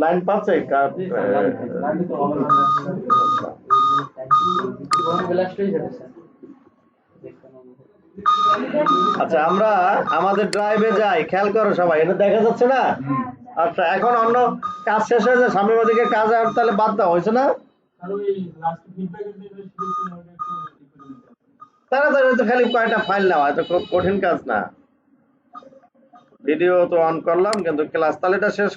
Line পাচ্ছে আচ্ছা আমরা আমাদের ড্রাইভে যাই, খেয়াল করো সবাই, এটা দেখা যাচ্ছে না? আচ্ছা এখন অন্য কাজ শেষ হয়ে যায়, সামনের ওদিকে কাজ আর তাহলে বাদ দেওয়া হয়েছে না? তাড়াতাড়ি তো খালি কয়টা ফাইল নেওয়া, এটা খুব কঠিন কাজ না। ভিডিও তো অন করলাম কিন্তু ক্লাস তাহলে এটা শেষ।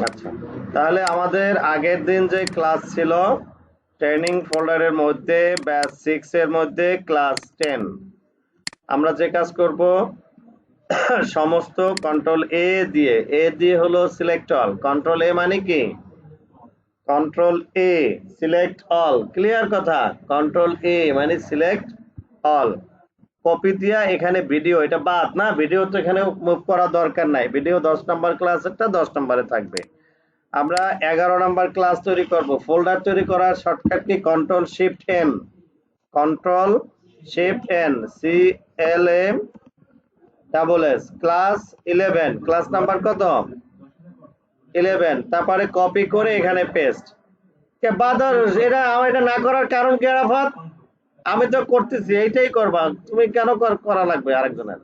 আচ্ছা তাহলে আমাদের আগের দিন যে ক্লাস ছিল ট্রেনিং ফোল্ডারের মধ্যে ব্যাচ 6 এর মধ্যে ক্লাস 10 আমরা যে কাজ করব সমস্ত কন্ট্রোল এ দিয়ে হলো সিলেক্ট অল। কন্ট্রোল এ মানে কি? Control A select all, clear কথা? কন্ট্রোল এ মানে সিলেক্ট অল। কপি দিয়া এখানে ভিডিও, এটা বাদ না, ভিডিও তো এখানে মুভ করা দরকার নাই, ভিডিও 10 নম্বর ক্লাসেরটা 10 নম্বরে থাকবে। আমরা 11 নম্বর ক্লাস তৈরি করব। ফোল্ডার তৈরি করার shortcut key? Control shift N, control shift N, CLM double S, class 11, class number কত? 11। তারপরে কপি করে এখানে পেস্ট। কে বাদর এটা এটা না করার কারণ কি আরাফাত? আমি তো করতেছি, এইটাই করবা, তুমি কেন করা লাগবে আরেকজনের?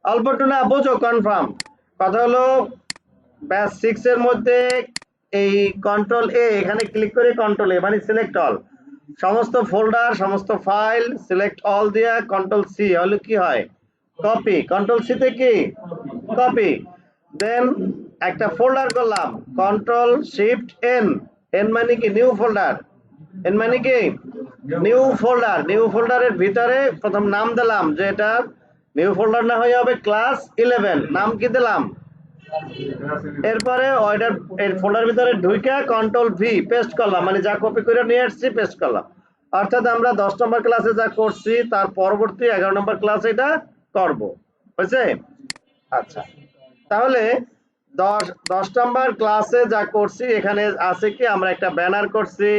অল্প একটু না বোঝো, কনফার্ম কথা হলো ব্যাচ 6 এর মধ্যে এই কন্ট্রোল এ, এখানে ক্লিক করে কন্ট্রোল এ মানে সিলেক্ট অল, সমস্ত ফোল্ডার সমস্ত ফাইল সিলেক্ট অল দিয়া কন্ট্রোল সি হলে কি হয়? কপি। কন্ট্রোল সি তে কি? কপি। দেন একটা ফোল্ডার করলাম, কন্ট্রোল শিফট এন, এন মানে কি? নিউ ফোল্ডার, এন মানে কি? New folder. নিউ ফোল্ডারের ভিতরে প্রথম নাম দিলাম যে এটা নিউ ফোল্ডার না হয়ে হবে ক্লাস 11, নাম কি দিলাম? এরপরে ওইটার এই ফোল্ডার ভিতরে ঢুকে কন্ট্রোল ভি পেস্ট করলাম, মানে যা কপি করে নিয়ে আসছি পেস্ট করলাম। অর্থাৎ আমরা 10 নম্বর ক্লাসে যা করছি তার পরবর্তী 11 নম্বর ক্লাসে এটা করব, বুঝছে? আচ্ছা তাহলে 10 নম্বর ক্লাসে যা করছি এখানে আছে কি? আমরা একটা ব্যানার করছি,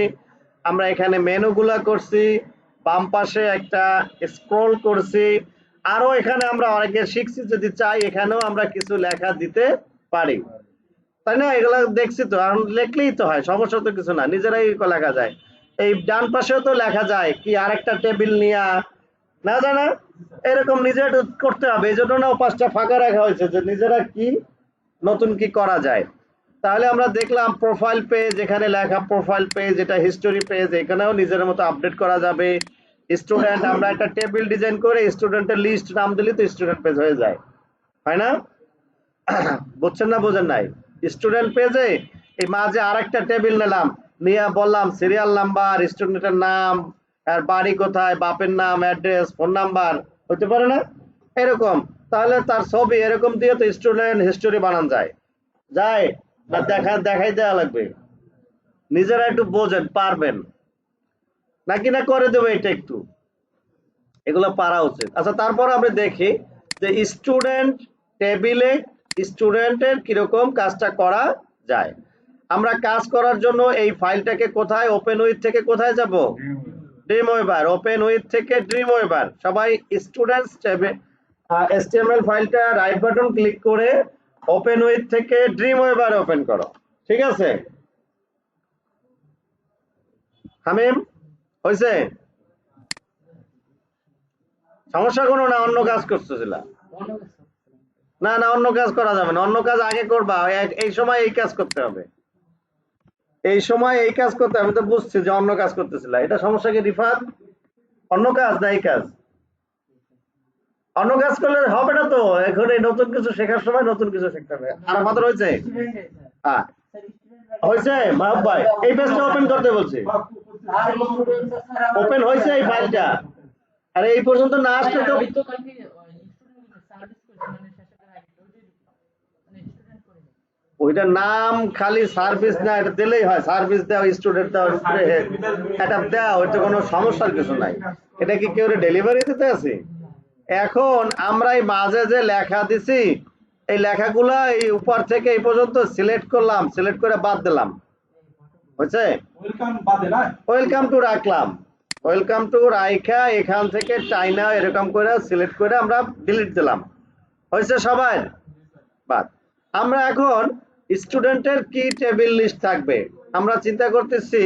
আমরা এখানে মেনুগুলা করছি, বাম পাশে একটা স্ক্রল করছি, আরো এখানে আমরা অনেকে শিখছি, যদি চাই এখানেও আমরা কিছু লেখা দিতে পারি, তাই না? এগুলো দেখছি তো, আর লেখলেই তো হয়, সমস্যা তো কিছু না, নিজেরাই লেখা যায়। এই ডান পাশেও তো লেখা যায় কি, আরেকটা টেবিল নিয়া না জানা এরকম নিজেরা করতে হবে, এই জন্য না 5টা ফাঁকা রাখা হয়েছে যে নিজেরা কি নতুন কি করা যায়। তাহলে আমরা দেখলাম প্রোফাইল পেজ, এখানে লেখা প্রোফাইল পেজ, এটা হিস্টোরি পেজ, এখানেও নিজের মতো আপডেট করা যাবে। স্টুডেন্ট, আমরা একটা টেবিল ডিজাইন করে স্টুডেন্টের লিস্ট নাম দিলে তো স্টুডেন্ট পেজ হয়ে যায়, হয় না? বুঝছেন না বোঝেন নাই? স্টুডেন্ট পেজে এই মাঝে আরেকটা টেবিল নিলাম, নিয়ে বললাম সিরিয়াল নাম্বার, স্টুডেন্টের নাম, আর বাড়ি কোথায়, বাপের নাম, অ্যাড্রেস, ফোন নাম্বার, হতে পারে না এরকম? তাহলে তার ছবি এরকম দিয়ে তো স্টুডেন্ট হিস্টোরি বানানো যায়, যায় না? দেখাই দেওয়া লাগবে, নিজেরা একটু বোঝেন, পারবেন নাকি না করে দেবো এটা একটু, এগুলো পারা উচিত। আচ্ছা তারপর আমরা দেখি যে স্টুডেন্ট টেবিলে স্টুডেন্টের কিরকম কাজটা করা যায়। আমরা কাজ করার জন্য এই ফাইলটাকে কোথায়, ওপেন উইথ থেকে কোথায় যাব? ড্রিমওয়েভার। ওপেন উইথ থেকে ড্রিমওয়েভার। সবাই স্টুডেন্টস টেবিল HTML ফাইলটা রাইট বাটন ক্লিক করে ওপেন উইথ থেকে ড্রিমওয়েভার ওপেন করো, ঠিক আছে? হামিম হয়েছে? সমস্যা কোনো না? অন্য কাজ করতেছিল না? না অন্য কাজ করা যাবে না, অন্য কাজ আগে করবা, এই সময় এই কাজ করতে হবে, এই সময় এই কাজ করতে। আমি তো বুঝছি যে অন্য কাজ করতেছিল, এটা সমস্যা কি রিফাত? অন্য কাজ না এই কাজ? অন্য কাজ করলে হবে না তো, এখন এই নতুন কিছু শেখার সময় নতুন কিছু শিখতে হবে। আর আমাদের হয়েছে? হ্যাঁ হয়েছে। মাহবুব ভাই এই পেজটা ওপেন করতে বলছি, ওপেন হয়েছে এই ফাইলটা, আরে এই পর্যন্ত না আসলে তো ওইটার নাম খালি সার্ভিস না, এটা দিলেই হয়, সার্ভিস দাও, স্টুডেন্ট দাও, এটা দাও, এটা কোনো সমস্যার কিছু নাই। এটা কি কেউ ডেলিভারি দিতে আছে? এখন আমরা এই মাঝে যে লেখা দিছি এই লেখাগুলা এই উপর থেকে এই পর্যন্ত সিলেক্ট করলাম, সিলেক্ট করে বাদ দিলাম, বুঝছে? ওয়েলকাম টু রাখলাম, ওয়েলকাম টু রাইখা এখান থেকে চাইনা এরকম করে সিলেক্ট করে আমরা ডিলিট দিলাম, হয়েছে সবাই? বাদ। আমরা এখন স্টুডেন্টের কি টেবিল লিস্ট থাকবে আমরা চিন্তা করতেছি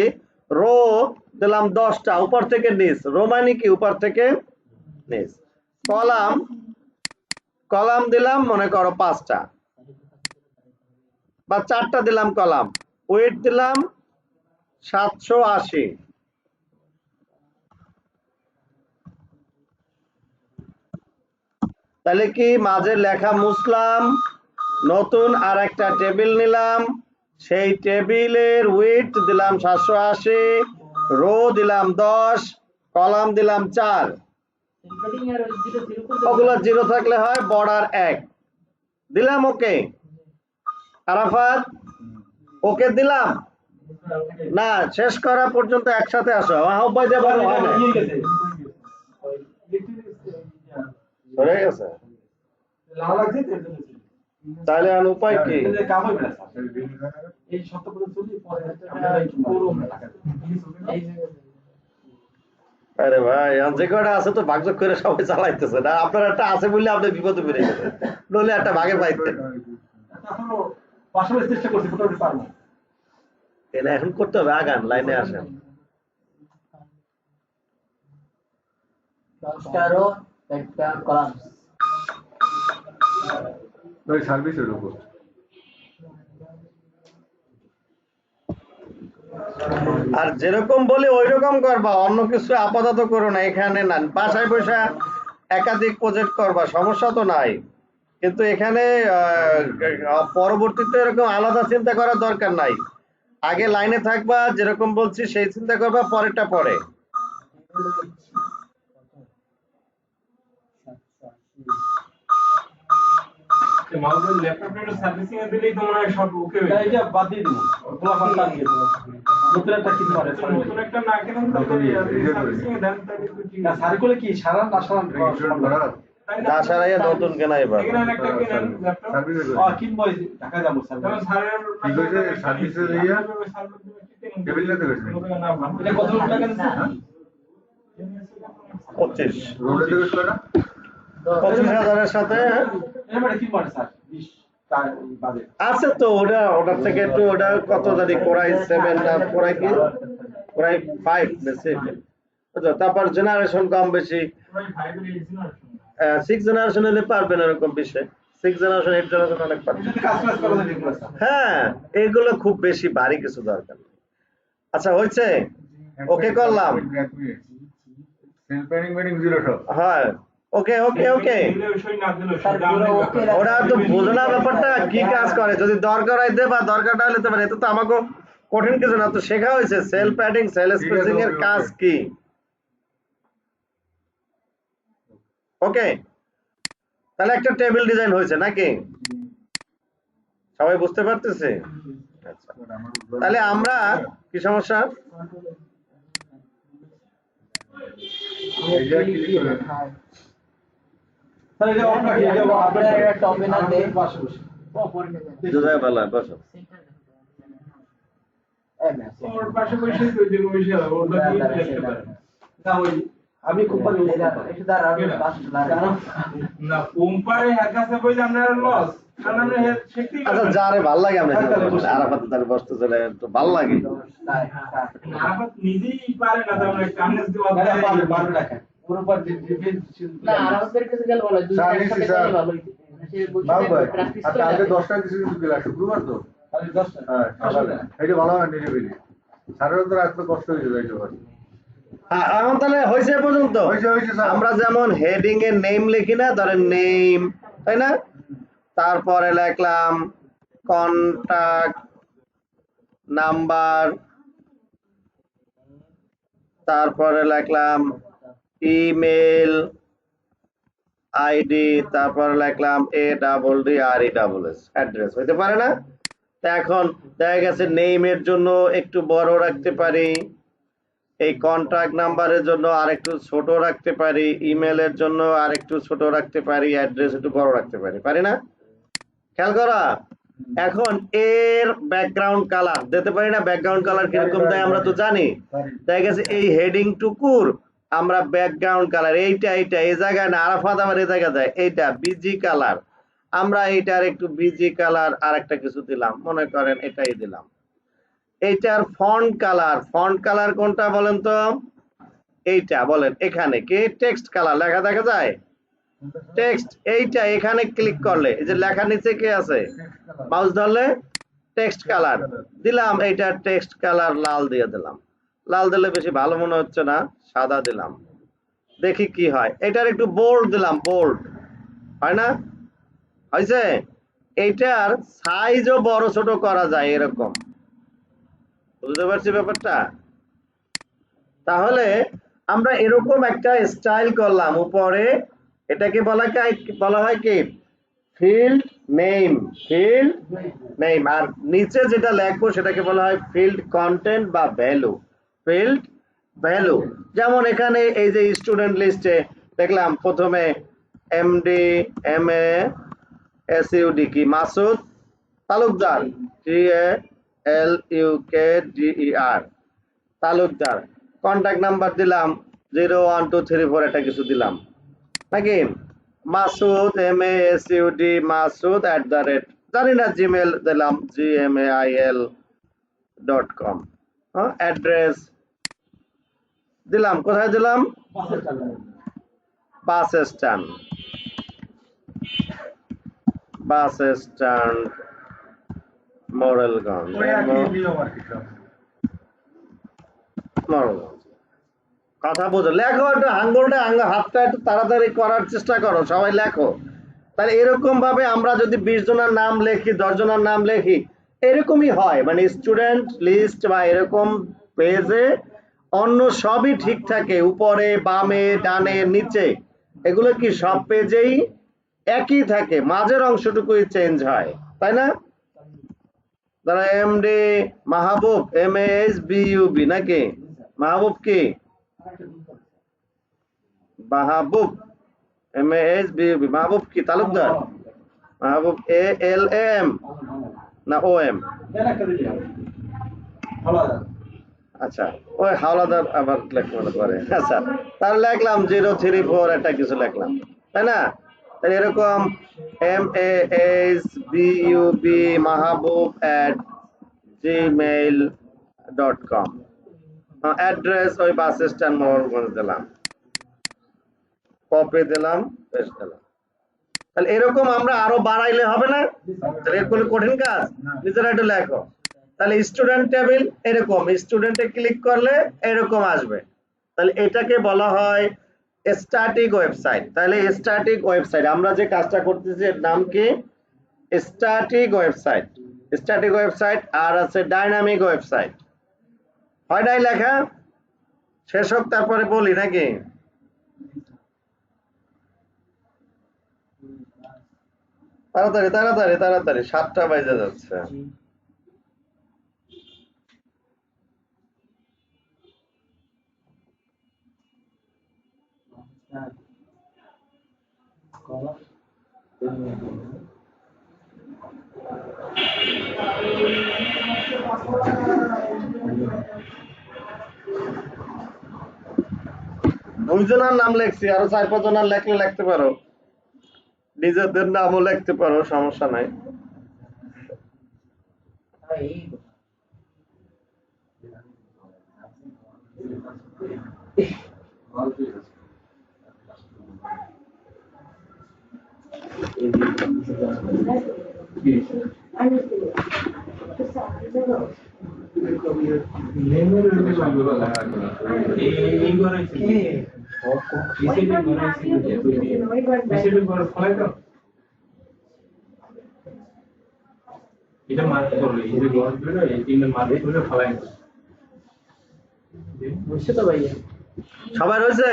রো দিলাম 10টা উপর থেকে নিচ রো মানে কি উপর থেকে নিচ কলাম কলাম দিলাম মনে করো 5টা বা 4টা দিলাম কলাম ওয়েট দিলাম 780 তাহলে কি মাঝে লেখা মুছলাম নতুন আর একটা টেবিল নিলাম সেই টেবিলের উইডথ দিলাম 780 রো দিলাম 10 কলাম দিলাম 4 ওগুলো 0 থাকলে হয় বর্ডার 1 দিলাম ওকে আরাফাত ওকে দিলাম না শেষ করা পর্যন্ত একসাথে আসো আহ্বাই দিয়ে ভালো হয় না সরে গেছে তাহলে আর উপায় কি আরে ভাই যে কটা আছে তো ভাগযোগ করে সবাই চালাইতেছে না আপনার একটা আছে বললে আপনি বিপদে পড়ে গেছেন নইলে একটা ভাগে পাইতেন এটা এখন করতে হবে আগান লাইনে আসেন সার্ভিসের উপর আর যেরকম বলি ওই রকম করবা অন্য কিছু আপাতত করো না এখানে না বাসায় বসে একাধিক প্রজেক্ট করবা সমস্যা তো নাই কিন্তু এখানে পরবর্তীতে এরকম আলাদা চিন্তা করার দরকার নাই আগে লাইনে থাকবা যেরকম বলছি সেই চিন্তা করবা পরেরটা পরে নতুন কেনা এবার পঁচিশ 25,000-এর সাথে আছে তো ওটার থেকে একটু ওটা কত জানি কোরাই 7 না কোরাই কি কোরাই 5 বেশি তারপর জেনারেশন কম বেশি 6 জেনারেশন হলে পারবেন এরকম বিষয় 6 জেনারেশন 8 জেনারেশন অনেক পারবেন হ্যাঁ এগুলো খুব বেশি ভারী কিছু দরকার আচ্ছা হয়েছে ওকে করলাম সেল প্ল্যানিং মিটিং 0 সব হ্যাঁ ওকে ওকে ওকে ওরা তো বোঝো না ব্যাপারটা কি কাজ করে যদি দরকার হয় দে বা দরকার না হলে পারে এটা তো আমাকে কঠিন কিছু না তো শেখা হয়েছে সেল প্যাডিং সেল স্পেসিং এর কাজ কি ওকে তাহলে একটা টেবিল ডিজাইন হয়েছে নাকি সবাই বুঝতে পারতেছে আচ্ছা তাহলে আমরা কি সমস্যা আমি খুব আচ্ছা যারে ভাল লাগে আমরা আরাফাতে তার বসতে চলে একটু ভাল লাগে নিজেই পারে না তেমন একটা শুক্রবার তো এটা ভালো হয় নিরিবিলি সাধারণত রাখতে কষ্ট হয়েছে যাইতে পারি এখন তাহলে হয়েছে পর্যন্ত আমরা যেমন হেডিং এর নেম লিখি না ধরেন নেম তাই না তারপরে লিখলাম কন্টাক্ট নাম্বার তারপরে লিখলাম ইমেল আইডি তারপরে লিখলাম ADDRESS অ্যাড্রেস হইতে পারে না এখন দেখা গেছে নেমের জন্য একটু বড় রাখতে পারি এই কন্টাক্ট নাম্বারের জন্য আরেকটু ছোট রাখতে পারি ইমেলের জন্য আরেকটু ছোট রাখতে পারি অ্যাড্রেস একটু বড় রাখতে পারি না খেয়াল করা এখন এর ব্যাকগ্রাউন্ড কালার দিতে পারি না ব্যাকগ্রাউন্ড কালার কিরকম দেয় আমরা তো জানি দেখা গেছে এই হেডিং টুকুর আমরা ব্যাকগ্রাউন্ড কালার এইটা এই জায়গায় না আরাফাত আবার এই জায়গায় দেয় এইটা বিজি কালার আমরা এইটার একটু বিজি কালার আর একটা কিছু দিলাম, মনে করেন এটাই দিলাম। এইটার ফন্ট কালার কোনটা বলেন তো? এইটা বলেন, এখানে কি টেক্সট কালার লেখা দেখা যায়? টেক্সট, এইটা এখানে ক্লিক করলে এই যে লেখা নিচে কি আছে, মাউস ধরলে টেক্সট কালার দিলাম, এইটা টেক্সট কালার লাল দিয়ে দিলাম। লাল দিলে বেশি ভালো মনে হচ্ছে না, সাদা দিলাম, দেখি কি হয়। এটার একটু বোল্ড দিলাম, বোল্ড হয় না? হয়েছে? এইটার সাইজও বড় ছোট করা যায় এরকম, বুঝতে পারছি ব্যাপারটা? তাহলে আমরা এরকম একটা স্টাইল করলাম উপরে, এটাকে বলা হয় কি ফিল্ড নেম, ফিল্ড নেম। আর নিচে যেটা লিখবো সেটাকে বলা হয় ফিল্ড কন্টেন্ট বা ভ্যালু, ফিল্ড ভ্যালু। যেমন এখানে এই যে স্টুডেন্ট লিস্টে দেখলাম প্রথমে এমডি এমএ এসইউডি কি Masud Talukdar, TALUKDER Talukdar. Contact number দিলাম 01234 এটা কিছু দিলাম নাকি, মাসুদ MASUD মাসুদ জানি না, জিমেল দিলাম gmail.com। অ্যাড্রেস দিলাম, কোথায় দিলাম? Bus stand, Morelganj, Morelganj. কথা বোঝো, লেখো একটু, হাতটা একটু তাড়াতাড়ি করার চেষ্টা করো, সবাই লেখো। তাহলে এরকম ভাবে আমরা যদি 20 জনের নাম লিখি, 10 জনের নাম লিখি, এরকমই হয়, মানে স্টুডেন্ট লিস্ট বা এরকম পেজে অন্য সবই ঠিক থাকে, উপরে বামে ডানে নিচে এগুলো কি সব পেজেই একই থাকে, মাঝের অংশটুকুই চেঞ্জ হয়, তাই না? ধরো এমডি মাহবুব MAHBUB নাকি, মাহবুব কি মাহবুব MAHBUB, মাহবুব কি তালুকদার, মাহবুব ALM না OM? আচ্ছা, ওই হাওলাদার আবার লিখতে পারে। আচ্ছা, তাহলে লিখলাম 034 একটা কিছু লিখলাম, তাই না? তাহলে এরকম MAHBUB mahabub@gmail.com। অ্যাড্রেস ওই বাস স্ট্যান্ড মোহনগঞ্জ দিলাম, কপি দিলাম, পেস্ট দিলাম। তাহলে এরকম আমরা আরো বাড়াইলে হবে না? তাহলে এর কোনো কঠিন কাজ? নিজেরা একটু লেখো। তাহলে স্টুডেন্ট টেবিল এরকম, স্টুডেন্টে ক্লিক করলে এরকম আসবে। তাহলে এটাকে বলা হয় স্ট্যাটিক ওয়েবসাইট। তাহলে স্ট্যাটিক ওয়েবসাইট আমরা যে কাজটা করতেছি এর নাম কি? Static website. স্ট্যাটিক ওয়েবসাইট আর আছে ডাইনামিক ওয়েবসাইট। হয় নাই লেখা? শেষ হোক তারপরে বলি নাকি? তাড়াতাড়ি তাড়াতাড়ি তাড়াতাড়ি, 7টা বাজে যাচ্ছে। দুইজনের নাম লেখছি, আরো 4-5 জনের লেখলে লিখতে পারো, নিজেদের নামও লিখতে পারো, সমস্যা নাই। এটা মারতে করলে এই যে গড় দিল এই তিনটা মারতে করে ফলাই বুঝছে তো ভাইয়া? সবার হয়েছে?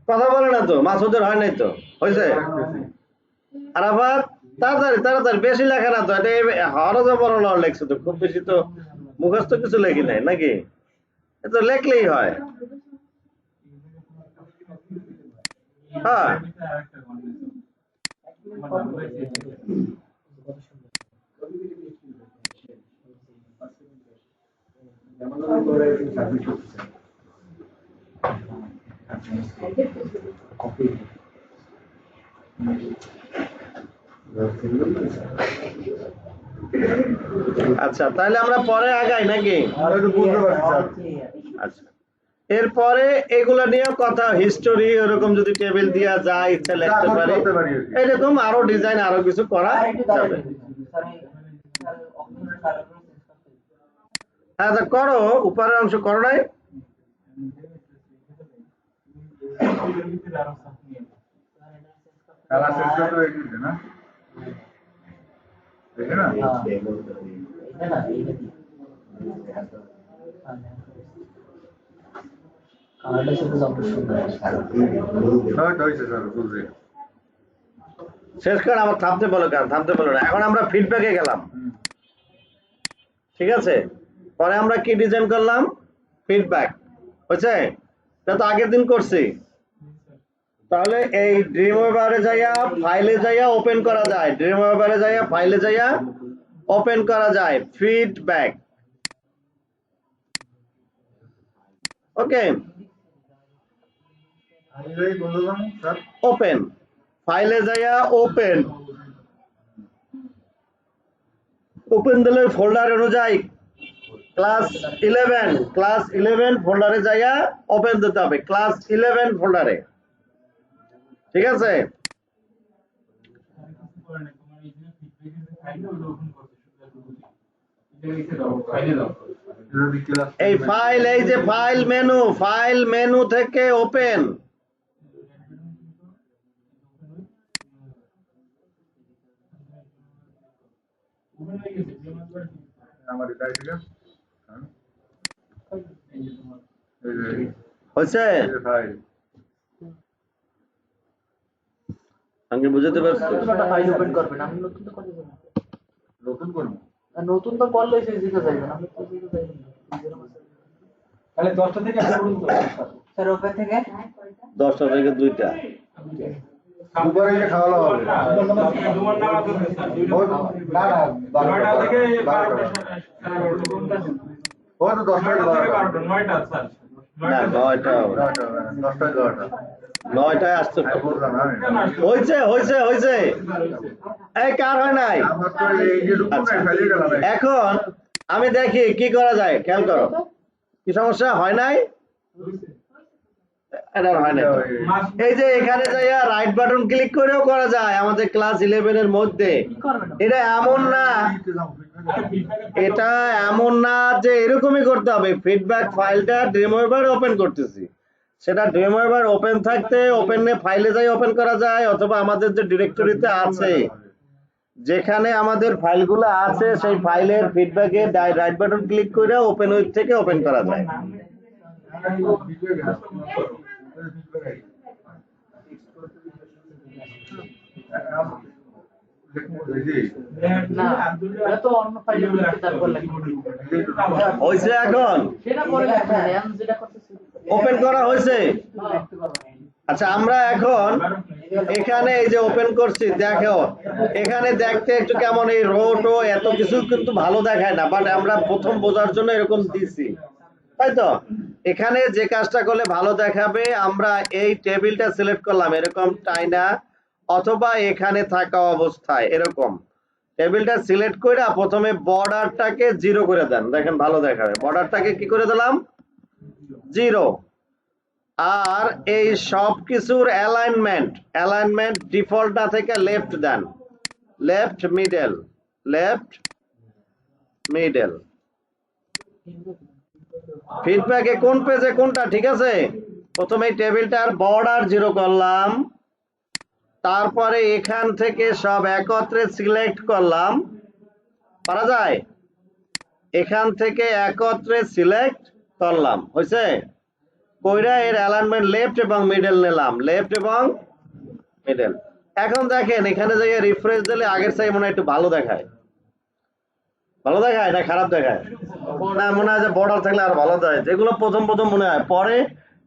কথা বলে না তো, মাসুদের হয় নাই তো? হয়েছে? আরাফাত তাড়াতাড়ি তাড়াতাড়ি, বেশি লেখা না তো, এটা হরজে বড় লেখছে তো, খুব বেশি তো মুখস্থ কিছু লেখি নাই নাকি, এটা লেখলেই হয়। হ্যাঁ, আচ্ছা তাহলে আমরা পরে আগাই নাকি? আর একটু বুঝতে পারছি স্যার। আচ্ছা এরপরে এগুলা নিয়ে কথা হিস্টোরি এরকম যদি টেবিল দেওয়া যায় ইচ্ছা লিখতে যা পারি করতে পারি আর কি। এরকম আরো ডিজাইন আরো কিছু করা যাবে। হ্যাঁ তা করো উপরের অংশ করো নাই খেলা শেষ করতে হয়ে গেছে না? দেখে না? হয়তো হয়েছে স্যার, বুঝলি। শেষ কর আমার থামতে বলো কেন থামতে বলো না এখন আমরা ফিডব্যাকে গেলাম ঠিক আছে পরে আমরা কি ডিজাইন করলাম ফিডব্যাক হয়েছে এটা তো আগের দিন করছি তাহলে এই ড্রিমওয়েভারে যাইয়া ফাইলে যাইয়া ওপেন করা যায় ড্রিমওয়েভারে যাইয়া ফাইলে যাইয়া ওপেন করা যায় ফিডব্যাক ওকে এই বললাম স্যার, ওপেন ফাইলে যাইয়া ওপেন ওপেন দিলে ফোল্ডার অনুযায়ী ক্লাস 11 ফোল্ডারে যাইয়া ওপেন দিতে হবে ক্লাস 11 ফোল্ডারে ঠিক আছে যদি ক্লাস এই ফাইল এই যে ফাইল মেনু থেকে ওপেন আমার এটা ঠিক আছে। হ্যাঁ, হয়েছে এই যে ফাইল। আমি বুঝতে পারছি ফাইল ওপেন করবেন আপনি নতুন তো করে দেবেন নতুন করবো। আর নতুন তো করলে সেই দিতে যাইবেন আপনি তো দিতে যাইবেন তাহলে 10টা থেকে একটা পর্যন্ত স্যার ওপেন থেকে 10টা থেকে 2টা দুপুরে এসে খাওয়া দাওয়া হবে। তোমার নাম আছে স্যার ওই না না 9টা থেকে 12টা। 12টা ওই তো 10টা 12টা 9টা স্যার না 9টা 10টা 11টা 9টায় আসতে আমি বললাম আমি হয়েছে এই কার হয় নাই আমার তো এই যে রূপ না ফেলে গেলাম। এখন আমি দেখি কি করা যায় খেয়াল করো কি সমস্যা হয় নাই এটা হয় নাই তো। এই যে এখানে যাইয়া রাইট বাটন ক্লিক করেও করা যায় আমাদের ক্লাস 11 এর মধ্যে এটা এমন না যে এরকমই করতে হবে ফিডব্যাক ফাইলটা ড্রিমওয়েভার ওপেন করতেছি সেটা ড্রিমওয়েভার ওপেন থাকতে ওপেনে ফাইলে যাই ওপেন করা যায় অথবা আমাদের যে ডিরেক্টরিতে আছে যেখানে আমাদের ফাইলগুলো আছে সেই ফাইলের ফিডব্যাকে রাইট বাটন ক্লিক করে ওপেন উইথ থেকে ওপেন করা যায় না এটা তো অন্য ফাইলে লিখতে তারপর লাগবে হয়েছে এখন সেটা পরে লেখা র্যাম যেটা করতেছি ওপেন করা হয়েছে আচ্ছা আমরা এখন এখানে এই যে ওপেন করছি দেখো এখানে দেখতে একটু কেমন এই রোটো এত কিছু কিন্তু ভালো দেখায় না বাট আমরা প্রথম বোঝার জন্য এরকম দিছি তাই তো এখানে যে কাজটা করলে ভালো দেখাবে আমরা এই টেবিলটা সিলেক্ট করলাম এরকম টাইনা অথবা এখানে থাকা অবস্থায় এরকম টেবিলটা সিলেক্ট করে প্রথমে বর্ডারটাকে 0 করে দেন দেখেন ভালো দেখাবে বর্ডারটাকে কি করে দিলাম 0 আর এই সব কিছুর অ্যালাইনমেন্ট ডিফল্ট না থেকে লেফট দেন লেফট মিডল ফিডব্যাকে কোন পেজে কোনটা ঠিক আছে প্রথমে এই টেবিলটার বর্ডার 0 করলাম তারপরে এখান থেকে সব একত্রে সিলেক্ট করলাম পারা যায় এখান থেকে একত্রে সিলেক্ট করলাম হয়েছে কইরা এর অ্যালাইনমেন্ট লেফট এবং মিডল নিলাম লেফট এবং মিডল এখন দেখেন এখানে যাইয়ে রিফ্রেশ দিলে আগের চাই মনে হয় একটু ভালো দেখায় না খারাপ দেখায় না মনে হয় যে বর্ডার থাকলে আর ভালো দেখায় যেগুলো প্রথম মনে হয় পরে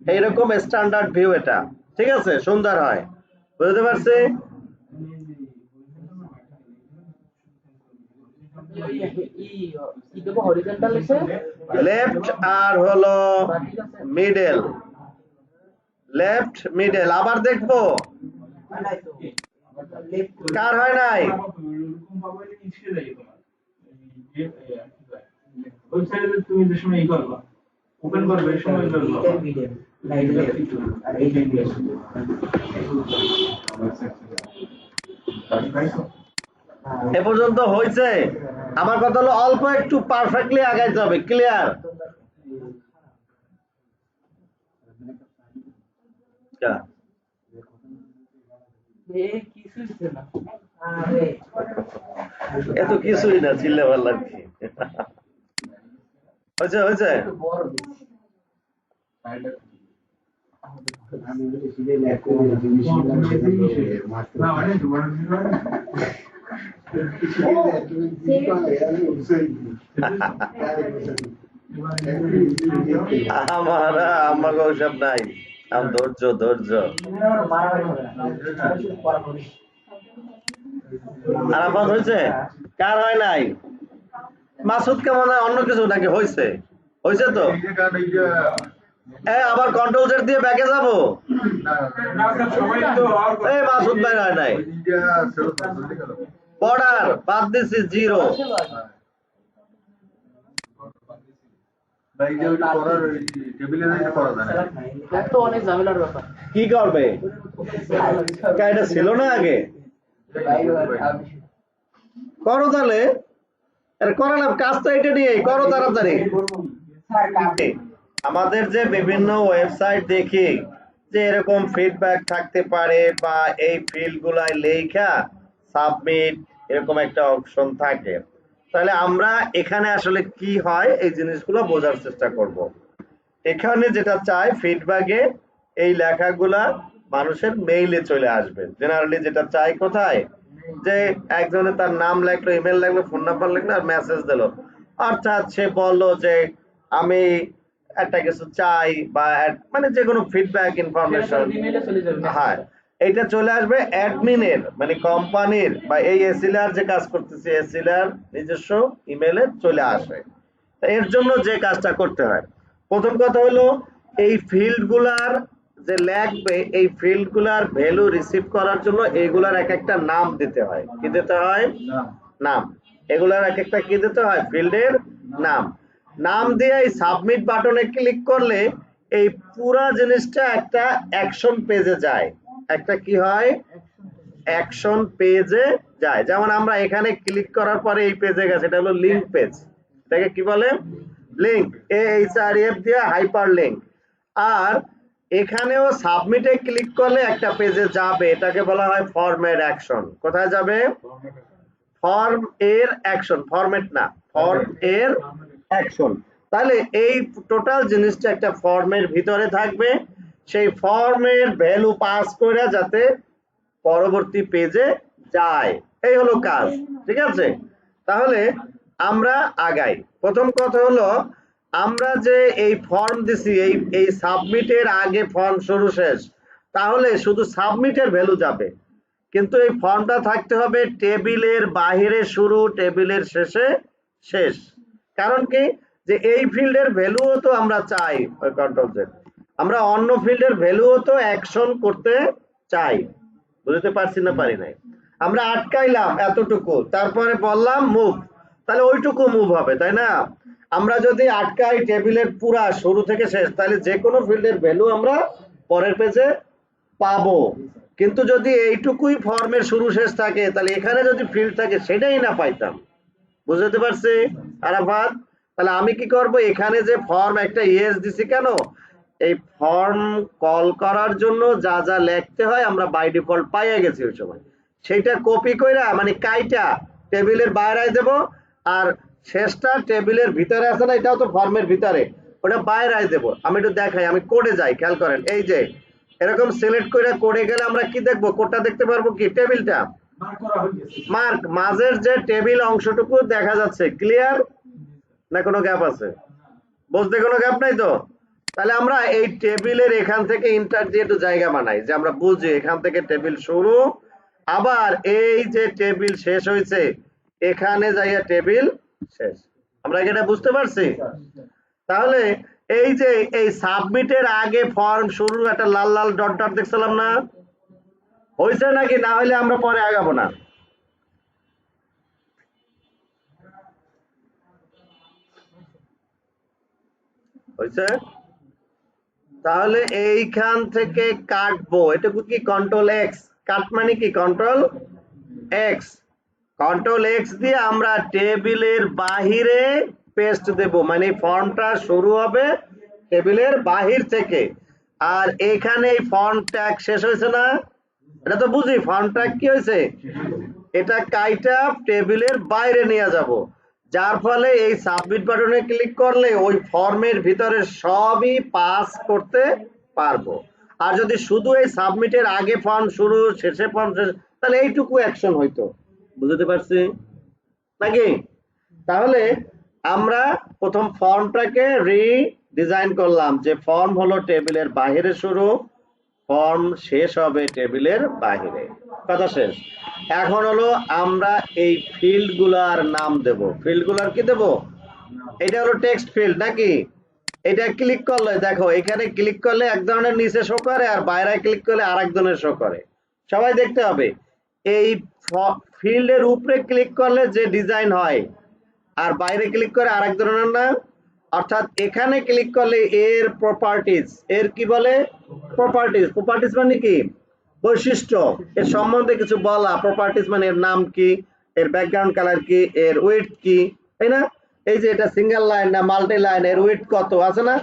এইরকম স্ট্যান্ডার্ড ভিউ এটা ঠিক আছে সুন্দর হয় বুঝতে পারছি কি দেব হরিজন্টাল এসে লেফট আর হলো মিডল আবার দেখবো কার হয় নাই ওয়েবসাইটে তুমি যে সময় ই করবা ওপেন করবে এই সময় করবা এ পর্যন্ত হয়েছে। আমার কথা হলো অল্প একটু পারফেক্টলি আগাইতে হবে। ক্লিয়ার? এত কিছুই না, চিল্লে ভালো লাগছে। হয়েছে হয়েছে। আমার ওসব নাই, ধৈর্য ধৈর্য। আরাফাত হয়েছে? কার হয় নাই? মাসুদ কেমন হয়? অন্য কিছু নাকি হয়েছে? হয়েছে তো? আবার কন্ট্রোল জেড দিয়ে ব্যাকে যাবো। এই মাসুদ ভাই হয় নাই। বর্ডার বাদ দিছি 0। কি করবে? এটা ছিল না আগে? করো তাহলে। করালাম কাজ তো এটা নিয়ে, করো তাড়াতাড়ি। আমাদের যে বিভিন্ন ওয়েবসাইট দেখি যে এরকম ফিডব্যাক থাকতে পারে বা এই ফিল্ড গুলাই লেখা সাবমিট এরকম একটা অপশন থাকে, তাহলে আমরা এখানে আসলে কি হয় এই জিনিসগুলো বোঝার চেষ্টা করব। এখানে যেটা চাই ফিডব্যাকে এই লেখাগুলা মানুষের মেইলে চলে আসবে। জেনারেলি যেটা চাই কোথায়, যে একজনে তার নাম লেখলো, ইমেল লেখলো, ফোন নাম্বার লিখলো আর মেসেজ দিল, অর্থাৎ সে বললো যে আমি একটা কিছু চাই বা মানে যে কোনো ফিডব্যাক ইনফরমেশন, হ্যাঁ এইটা চলে আসবে অ্যাডমিনের মানে কোম্পানির বা এই এসিলার যে কাজ করতেছে এসিলার নিজস্ব ইমেলে চলে আসে। এর জন্য যে কাজটা করতে হয়, প্রথম কথা হলো এই ফিল্ডগুলার যে লাগবে এই ফিল্ডগুলার ভ্যালু রিসিভ করার জন্য এইগুলার এক একটা নাম দিতে হয়। কি দিতে হয়? নাম। এগুলার এক একটা কি দিতে হয়? ফিল্ডের নাম। নাম দিয়ে এই সাবমিট বাটনে ক্লিক করলে এই পুরা জিনিসটা একটা অ্যাকশন পেজে যায়। একটা কি হয়? অ্যাকশন পেজে যায়। যেমন আমরা এখানে ক্লিক করার পরে এই পেজে গেছে, এটা হলো লিংক পেজ। এটাকে কি বলে? লিংক। AHREF দিয়ে হাইপার লিংক। আর এখানেও সাবমিটে ক্লিক করলে একটা পেজে যাবে, এটাকে বলা হয় ফরম্যাট অ্যাকশন। কোথায় যাবে? ফর্ম এর অ্যাকশন, ফরম্যাট না, ফর্ম এর অ্যাকশন। তাহলে এই টোটাল জিনিসটা একটা ফর্মের ভিতরে থাকবে, সেই ফর্মের ভ্যালু পাস করে যাতে পরবর্তী পেজে যায়, এই হলো কাজ। ঠিক আছে? তাহলে আমরা আগাই। প্রথম কথা হলো আমরা যে এই ফর্ম দিছি, এই সাবমিটের আগে ফর্ম শুরু শেষ, তাহলে শুধু সাবমিটের ভ্যালু যাবে, কিন্তু এই ফর্মটা থাকতে হবে টেবিলের বাহিরে শুরু, টেবিলের শেষে শেষ। কারণ কি, যে এই ফিল্ডের ভ্যালুও তো আমরা চাই, ওই কন্ট্রোল জেড আমরা অন্য ফিল্ডের ভ্যালুও তো অ্যাকশন করতে চাই। বুঝতে পারছি না পারি নাই? আমরা আটকাইলাম এতটুকু, তারপরে বললাম মুভ, তাহলে ওইটুকু মুভ হবে, তাই না? আমরা যদি আটকাই টেবিলের পুরা শুরু থেকে শেষ, তাহলে যে কোনো ফিল্ডের ভ্যালু আমরা পরের পেজে পাবো। কিন্তু যদি এইটুকুই ফর্মের শুরু শেষ থাকে, তাহলে এখানে যদি ফিল্ড থাকে সেটাই না পাইতাম। বুঝতে পারছি আরাফাত? তাহলে আমি কি করব, এখানে যে ফর্ম একটা ইয়েস দিছি কেন, এই ফর্ম কল করার জন্য যা যা লিখতে হয় আমরা বাই ডিফল্ট পাইয়া গেছি ওই সময়, সেইটা কপি কইরা মানে কাইটা টেবিলের বাইরে দেব, আর শেষটা টেবিলের ভিতরে আছে না, এটাও তো ফর্মের ভিতরে, ওটা বাইরে দেব। আমি একটু দেখাই, আমি কোডে যাই, খেয়াল করেন। এই যে এরকম সিলেক্ট করে কোডে গেলে আমরা কি দেখবো? কোডটা দেখতে পারবো কি? টেবিলটা মার্ক, মাঝের যে টেবিল অংশটুকু দেখা যাচ্ছে। ক্লিয়ার না কোনো গ্যাপ আছে? বুঝতে কোনো গ্যাপ নাই তো? তাহলে আমরা এই টেবিলের এখান থেকে ইন্টার দিয়ে একটু জায়গা বানাই, যে আমরা বুঝি এখান থেকে টেবিল শুরু, আবার এই যে টেবিল শেষ হয়েছে এখানে যাইয়া টেবিল শেষ। আমরা কি এটা বুঝতে পারছি? তাহলে এই যে এই সাবমিটের আগে ফর্ম শুরু একটা লাল লাল ডট ডট দেখছিলাম না, হয়েছে নাকি? না হলে আমরা পরে আগাবো না। হয়েছে? তাহলে এইখান থেকে কাটবো, এটুকু কি কন্ট্রোল এক্স, কাট মানে কি কন্ট্রোল এক্স, কন্ট্রোল এক্স দিয়ে আমরা টেবিলের বাহিরে পেস্ট দেব, মানে ফর্মটা শুরু হবে টেবিলের বাহির থেকে। আর এখানে এই ফর্ম ট্যাগ শেষ হয়েছে না, এটা তো বুঝি ফর্ম ট্যাগ কি হয়েছে, এটা কাইটা টেবিলের বাইরে নিয়ে যাব, যার ফলে এই সাবমিট বাটনে ক্লিক করলে ওই ফর্মের ভিতরে সবই পাস করতে পারবো। আর যদি শুধু এই সাবমিটের আগে ফর্ম শুরু শেষে ফর্ম শেষ, তাহলে এইটুকু অ্যাকশন হইতো। বুঝতে পারছি নাকি? তাহলে আমরা প্রথম ফর্মটাকে রিডিজাইন করলাম, যে ফর্ম হলো টেবিলের বাহিরে শুরু, ফর্ম শেষ হবে টেবিলের বাহিরে, কথা শেষ। এখন হলো আমরা এই ফিল্ড গুলার নাম দেব, ফিল্ড গুলার কি দেব, এটা হলো টেক্সট ফিল্ড নাকি, এটা ক্লিক করলে দেখো এখানে ক্লিক করলে এক ধরনের নিচে শো করে, আর বাইরে ক্লিক করলে আরেক ধরনের শো করে, সবাই দেখতে হবে। এই ফিল্ডের উপরে ক্লিক করলে যে ডিজাইন হয়, আর বাইরে ক্লিক করে আরেক ধরনের না, অর্থাৎ এখানে ক্লিক করলে এর প্রপার্টিজ, এর কি বলে প্রপার্টিজ, প্রপার্টিজ মানে কি বৈশিষ্ট্য, এর সম্বন্ধে কিছু বলা, প্রপার্টিজ মানে এর নাম কি, এর ব্যাকগ্রাউন্ড কালার কি, এর উইডথ কি, তাই না? এই যে এটা সিঙ্গেল লাইন না মাল্টি লাইন, এর উইডথ কত আছে না,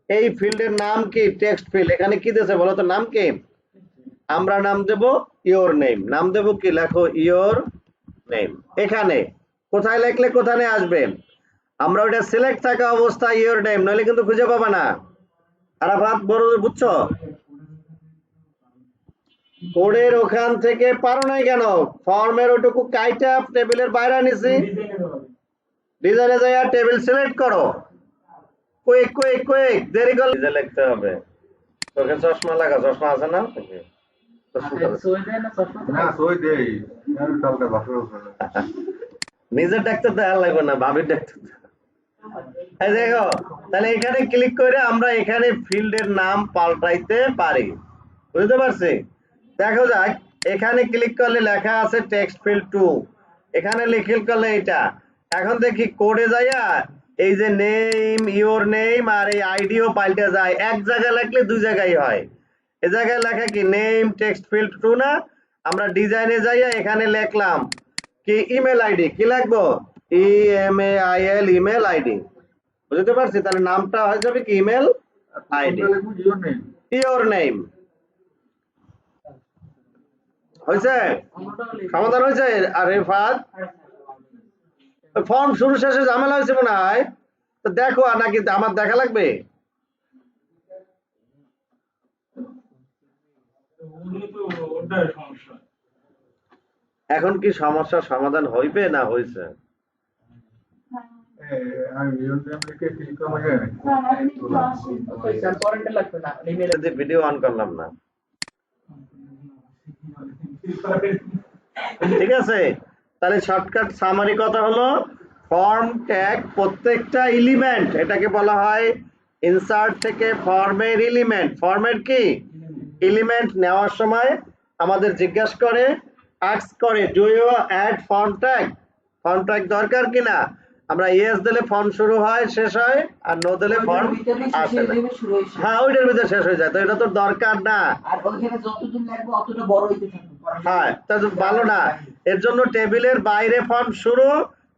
এই ফিল্ডের নাম কি টেক্সট ফিল্ড, এখানে কি দিয়েছে বলো তো নাম কি, আমরা নাম দেব ইওর নেম, নাম দেব কি, লেখো ইওর নেম। এখানে কোথায় লিখলে কোথায় আসবে, আমরা ওটা সিলেক্ট থাকা অবস্থায় ইওর নেম, নইলে কিন্তু খুঁজে পাবা না। আরাফাত বড় বুঝছো, কোডের ওখান থেকে পারো নাই কেন, ফর্মের ওটুকু কাইটা টেবিলের বাইরে নিছি, ডিজাইনে যাই আর টেবিল সিলেক্ট করো, কুইক কুইক কুইক, দেরি করলে নিজে লিখতে হবে। চোখে চশমা লাগা, চশমা আছে না? না সই দেই কালকে বাসর নিজের ডাক্তার দেখা লাগবে না, ভাবির ডাক্তার। এই দেখো, তাহলে এখানে ক্লিক করে আমরা এখানে ফিল্ডের নাম পাল্টাইতে পারি, বুঝতে পারছি? দেখো যাক, এখানে ক্লিক করলে লেখা আছে টেক্সট ফিল্ড 2, এখানে ক্লিক করলে এটা, এখন দেখি কোডে যাইয়া এই যে নেম ইওর নেম আর এই আইডিও পাল্টে যায়, এক জায়গায় লিখলে দুই জায়গায় হয়, এ জায়গায় লেখা কি নেম টেক্সট ফিল্ড 2 না, আমরা ডিজাইনে যাইয়া এখানে লিখলাম কি ইমেল আইডি, কি লিখবো ইএমএআইএল ইমেল আইডি, বুঝতে পারছি? তাহলে নামটা হয়ে যাবে কি ইমেল আইডি, ইওর নেম। হয়েছে? সমাধান হয়েছে? আর রেফাত ফর্ম শুরু শেষে ঝামেলা হয়েছে মনে হয়, তো দেখো আর নাকি আমার দেখা লাগবে? এখন কি সমস্যার সমাধান হইবে না হয়েছে? ভিডিও অন করলাম না, ঠিক আছে? তাহলে শর্টকাট সামারি কথা হলো, ফর্ম ট্যাগ প্রত্যেকটা এলিমেন্ট, এটাকে বলা হয় ইনসার্ট থেকে ফর্মের এলিমেন্ট, ফর্মের কি এলিমেন্ট নেওয়ার সময় আমাদের জিজ্ঞাসা করে, আস্ক করে do you add form tag, form tag দরকার কিনা, আমরা ইয়েস দিলে ফর্ম শুরু হয় শেষ হয়, আর নো দিলে ফর্ম আসে না। হ্যাঁ ওইটার ভিতরে শেষ হয়ে যায়, তো এটা তো দরকার না, আর ওইখানে যতদিন লাগবে অতটা বড় হইতে থাকবে। হ্যাঁ তা তো ভালো না, এর জন্য টেবিলের বাইরে ফর্ম শুরু,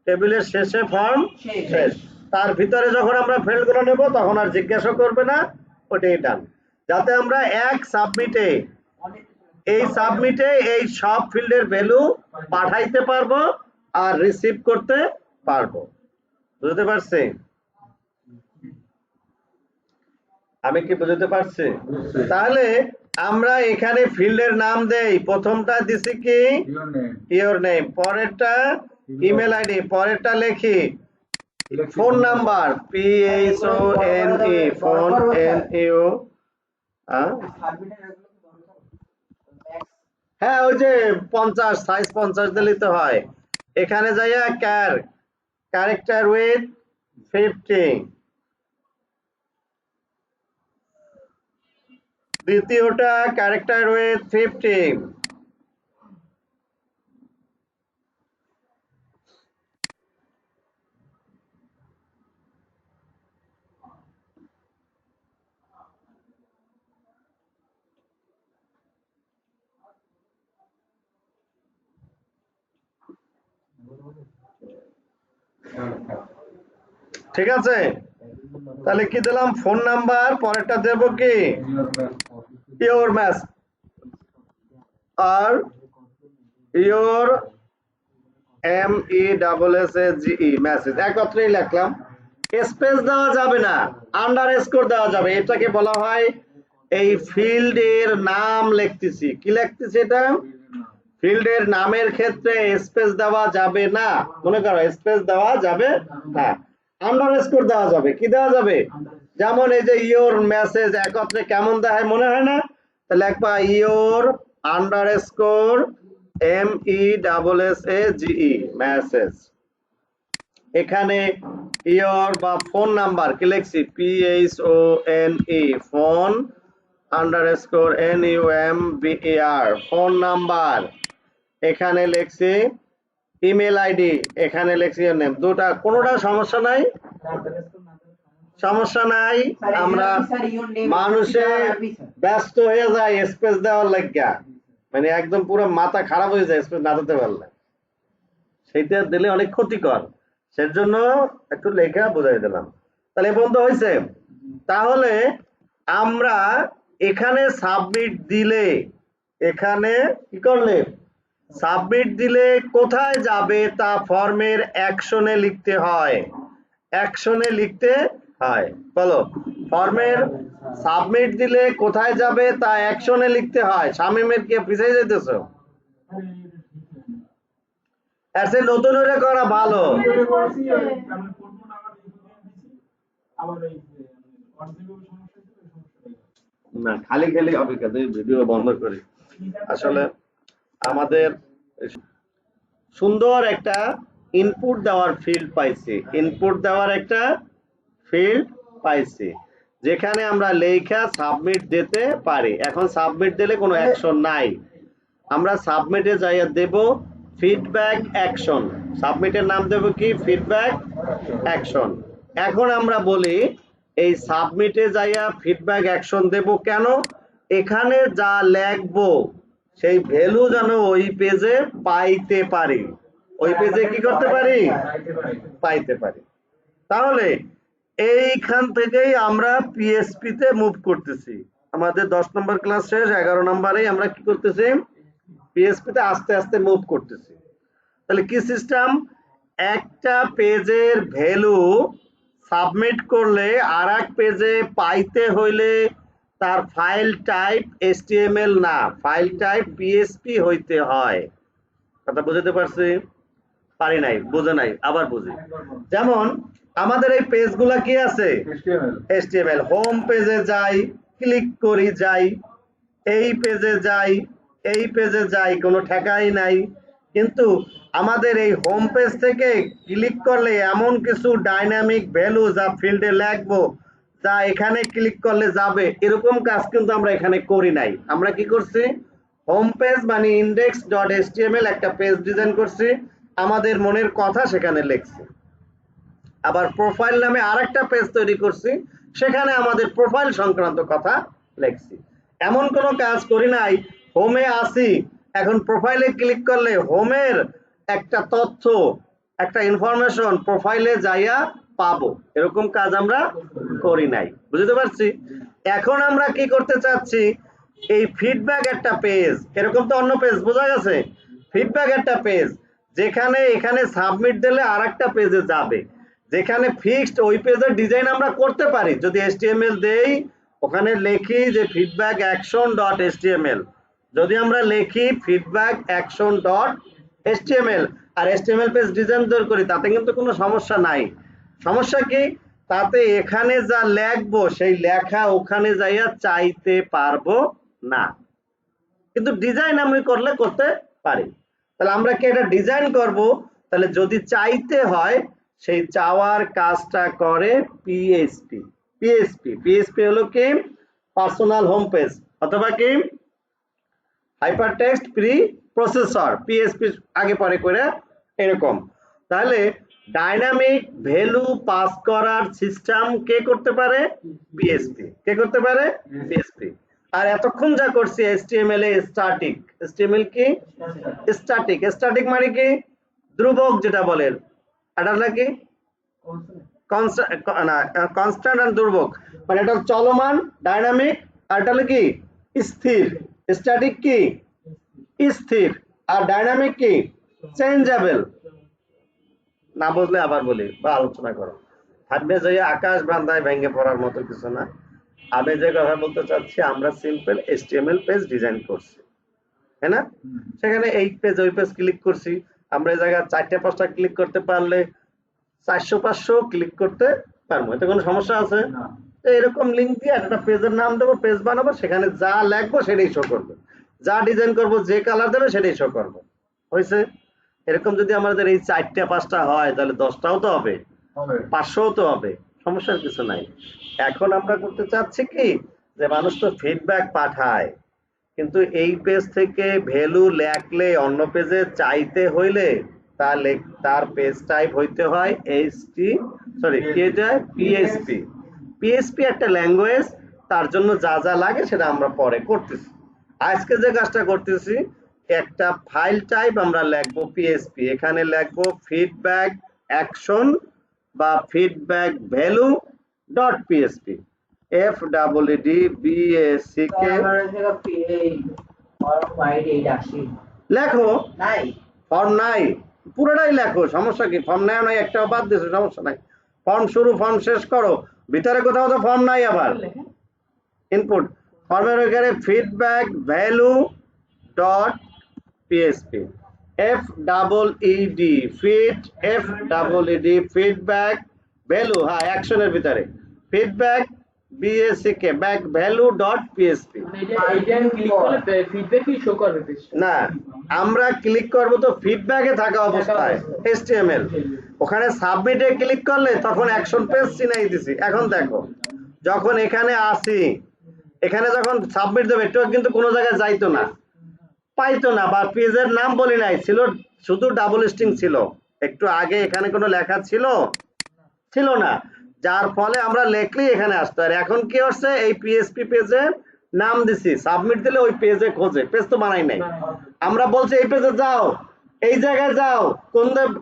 টেবিলের শেষে ফর্ম শেষ, তার ভিতরে যখন আমরা ফিল্ড গুলো নেব তখন আর জিজ্ঞাসা করবে না, ওটাই ডান, যাতে আমরা এক সাবমিটে এই সাবমিটে এই সব ফিল্ডের ভ্যালু পাঠাইতে পারবো আর রিসিভ করতে পারবো। বুঝতে পারছি? আমি কি বুঝতে পারছি? তাহলে আমরা এখানে ফিল্ডের নাম দেই, প্রথমটা দিছি কি ইওর নেম, পরেরটা ইমেল আইডি, পরেরটা লিখি phone number PHONE, phone NEO, হ্যাঁ ওই যে 50 সাইজ 50 দিলে তো হয়। এখানে যাইয়া ক্যারেক্টার উইথ 50, দ্বিতীয়টা ক্যারেক্টার উইথ 50, ঠিক আছে, তাহলে কি দিলাম ফোন নাম্বার, পরেরটা দেব কি ইওর ম্যাস আর ইওর MESSAGE মেসেজ একত্রেই লিখলাম। স্পেস দেওয়া যাবে না, আন্ডারস্কোর দেওয়া যাবে। এটাকে বলা হয় এই ফিল্ডের নাম লিখতেছি, কি লিখতেছি এটা ফিল্ডের নামের ক্ষেত্রে স্পেস দেওয়া যাবে না, মনে করো স্পেস দেওয়া যাবে না, আন্ডারস্কোর দেওয়া যাবে। কি দেওয়া যাবে, যেমন এই যে ইওর মেসেজ একত্রে কেমন দেখায় মনে হয় না, তাহলে একবার ইওর আন্ডারস্কোর MESSAGE মেসেজ। এখানে ইওর বা ফোন নাম্বার কি লিখছি PHONE phone underscore NUMBER phone number. এখানে লিখছি ইমেল আইডি, এখানে লিখছি নেম। দুটা কোনোটা সমস্যা নাই, সমস্যা নাই। আমরা মানুষে ব্যস্ত হয়ে যায় স্পেস দেওয়ার লাগিয়া, মানে একদম পুরো মাথা খারাপ হয়ে যায় স্পেস না দিতে পারলে, সেইটা দিলে অনেক ক্ষতিকর, সেজন্য একটু লেখা বোঝাই দিলাম। তাহলে বন্ধ হয়েছে। তাহলে আমরা এখানে সাবমিট দিলে, এখানে কি করলে সাবমিট দিলে কোথায় যাবে তা ফর্মের অ্যাকশনে লিখতে হয়, অ্যাকশনে লিখতে হয়। বলো ফর্মের সাবমিট দিলে কোথায় যাবে তা অ্যাকশনে লিখতে হয়। শামিমের কি পিছিয়ে যেতেছ, এসে নতুন করে করা ভালো। না খালি খালি অপেক্ষা, ভিডিও বন্ধ করি। আসলে আমাদের সুন্দর একটা ইনপুট দেওয়ার ফিল্ড পাইছি, ইনপুট দেওয়ার একটা ফিল্ড পাইছি যেখানে আমরা লেখা সাবমিট দিতে পারি। এখন সাবমিট দিলে কোনো অ্যাকশন নাই, আমরা সাবমিটে যাইয়া দেব ফিডব্যাক অ্যাকশন। সাবমিটের নাম দেব কি ফিডব্যাক অ্যাকশন। এখন আমরা বলি এই সাবমিটে যাইয়া ফিডব্যাক অ্যাকশন দেব কেন, এখানে যা লিখবো সেই ভ্যালু যেন ওই পেজে পাইতে পারি, ওই পেজে কি করতে পারি পাইতে পারি। তাহলে এইখান থেকেই আমরা পিএসপি তে মুভ করতেছি। আমাদের 10 নম্বর ক্লাস শেষ, 11 নম্বরে আমরা কি করতেছি পিএসপি তে আস্তে আস্তে মুভ করতেছি। তাহলে কি সিস্টেম, একটা পেজের ভ্যালু সাবমিট করলে আরেক পেজে পাইতে হইলে তার ফাইল টাইপ HTML না, ফাইল টাইপ পিএসপি হইতে হয়। কথা বুঝতে পারছি, পারি নাই, বুঝে নাই, আবার বুঝি। যেমন আমাদের এই পেজগুলা কি আছে HTML, হোম পেজে যাই, ক্লিক করি, যাই এই পেজে যাই, এই পেজে যাই, কোনো ঠেকাই নাই। কিন্তু আমাদের এই হোম পেজ থেকে ক্লিক করলে এমন কিছু ডাইনামিক ভ্যালু যা ফিল্ডে লিখবো যা এখানে ক্লিক করলে যাবে, এরকম কাজ কিন্তু আমরা এখানে করি নাই। আমরা কি করছি, হোম পেজ মানে index.html একটা পেজ ডিজাইন করছি, আমাদের মনের কথা সেখানে লিখছি। আবার প্রোফাইল নামে আরেকটা পেজ তৈরি করছি, সেখানে আমাদের প্রোফাইল সংক্রান্ত কথা লিখছি। এমন কোনো কাজ করি নাই হোমে আসি, এখন প্রোফাইলে ক্লিক করলে হোমের একটা তথ্য, একটা ইনফরমেশন প্রোফাইলে যাইয়া পাবো, এরকম কাজ আমরা করি নাই। বুঝতে পারছি। এখন আমরা কি করতে চাচ্ছি, এই ফিডব্যাক একটা পেজ, এরকম তো অন্য পেজ, বোঝা গেছে, ফিডব্যাক একটা পেজ যেখানে এখানে সাবমিট দিলে আরেকটা পেজে যাবে, যেখানে ফিক্সড ওই পেজের ডিজাইন আমরা করতে পারি। যদি HTML দেই, ওখানে লিখি যে ফিডব্যাক অ্যাকশন ডট HTML, যদি আমরা লিখি ফিডব্যাক অ্যাকশন ডট HTML আর HTML পেজ ডিজাইন করি, তাতে কিন্তু কোনো সমস্যা নাই। সমস্যা কি, তাতে এখানে যা লিখবো সেই লেখা ওখানে যাইয়া চাইতে পারবো না, কিন্তু ডিজাইন আমি করলে করতে পারি। তাহলে আমরা কি এটা ডিজাইন করব, তাহলে যদি চাইতে হয় সেই চাওয়ার কাজটা করে পিএসপি। পিএসপি হলো কি পার্সোনাল হোম পেজ অথবা কি হাইপারটেক্সট প্রি প্রসেসর, পিএসপি আগে পরে করে এরকম। তাহলে ডাইনামিক ভ্যালু পাস করার সিস্টেম কে করতে পারে, পিএসপি। কে করতে পারে, পিএসপি। আর এতক্ষণ যা করছি HTML এ স্ট্যাটিক, HTML কি স্ট্যাটিক, স্ট্যাটিক মানে কি ধ্রুবক, যেটা বলেন এটা হলো কি কনস্ট্যান্ট আর দুর্ভোগ, মানে এটা চলমান ডাইনামিক, আর এটা হলো কি স্থির। স্ট্যাটিক কি স্থির, আর ডাইনামিক কি চেঞ্জেবল। না বুঝলে আবার বলি বা আলোচনা করো। থাকবে যে আকাশ বান্ধায় ভেঙে পড়ার মতো কিছু না। আমি যে কথা বলতে চাচ্ছি, আমরা সিম্পল HTML পেজ ডিজাইন করছি, তাই না? সেখানে এই পেজ ওই পেজ ক্লিক করছি, আমরা এই জায়গায় 4টা 5টা ক্লিক করতে পারলে 400-500 ক্লিক করতে পারবো, এতে কোনো সমস্যা আছে? তো এরকম লিঙ্ক দিয়ে একটা পেজের নাম দেবো, পেজ বানাবো, সেখানে যা লিখবো সেটাই শো করবে, যা ডিজাইন করবো, যে কালার দেবে সেটাই শো করবো। হয়েছে? এরকম যদি আমাদের এই 4টা 5টা হয়, তাহলে 10টাও তো হবে, 500ও তো হবে, সমস্যার কিছু নাই। এখন আমরা করতে চাচ্ছি কি, যে মানুষ তো ফিডব্যাক পাঠায়, কিন্তু এই পেজ থেকে ভ্যালু লেখলে অন্য পেজে চাইতে হইলে তার পেজ টাইপ হইতে হয় PHP একটা ল্যাঙ্গুয়েজ, তার জন্য যা যা লাগে সেটা আমরা পরে করতেছি। আজকে যে কাজটা করতেছি, একটা ফাইল টাইপ আমরা লিখবো PHP, এখানে লিখবো ফিডব্যাক অ্যাকশন বা feedback value dot PHP, FEEDBACK লেখো। ফর্ম নাই, পুরোটাই লেখো, সমস্যা কি? ফর্ম নাই নয়, একটাও বাদ দিছো, সমস্যা নাই। ফর্ম শুরু ফর্ম শেষ করো, ভিতরে কোথাও তো ফর্ম নাই। আবার ইনপুট ফর্মের ওইখানে feedback value dot PHP, FEED feedback value, হ্যাঁ অ্যাকশনের ভিতরে feedback BACK back value dot PHP। না, আমরা ক্লিক করব তো ফিডব্যাকে থাকা অবস্থায় HTML, ওখানে সাবমিটে ক্লিক করলে তখন অ্যাকশন পেজ চিনাই দিছি। এখন দেখো, যখন এখানে আসি, এখানে যখন সাবমিট দেবে, একটু কিন্তু কোনো জায়গায় যাইতো না, পাইতো না, বা পেজের নাম বলি নাই, ছিল শুধু ডাবল স্ট্রিং ছিল। একটু আগে এখানে কোনো লেখা ছিল না, যার ফলে আমরা লেখলেই এখানে আসতো। আর এখন কি হচ্ছে, এই PHP পেজের নাম দিছি, সাবমিট দিলে ওই পেজে খোঁজে, পেজ তো বানাই নাই। আমরা বলছি এই পেজে যাও, এই জায়গায় যাও,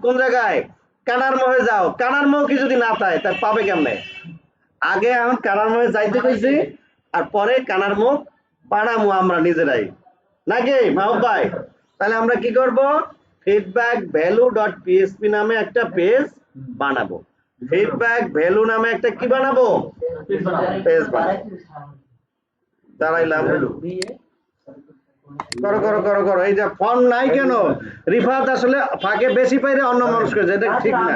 কোন জায়গায়, কানার মোহে যাও, কানার মোহ কি যদি না পায় তা পাবে কেমনে? আগে এখন কানার মোহে যাইতে কইছি, আর পরে কানার মুখ বানামু আমরা নিজেরাই, নাকি মাহবুব ভাই? তাহলে আমরা কি করব, ফিডব্যাক ভ্যালু ডট PHP নামে একটা পেজ বানাবো, ফিডব্যাক ভ্যালু নামে একটা কি বানাবো, পেজ বানাবো। দাঁড়াইলাম, করো করো করো করো। এই যে ফর্ম নাই কেন, রিফাত আসলে ফাঁকে বেশি পাইলে অন্য মানুষ করেছে, এটা ঠিক না,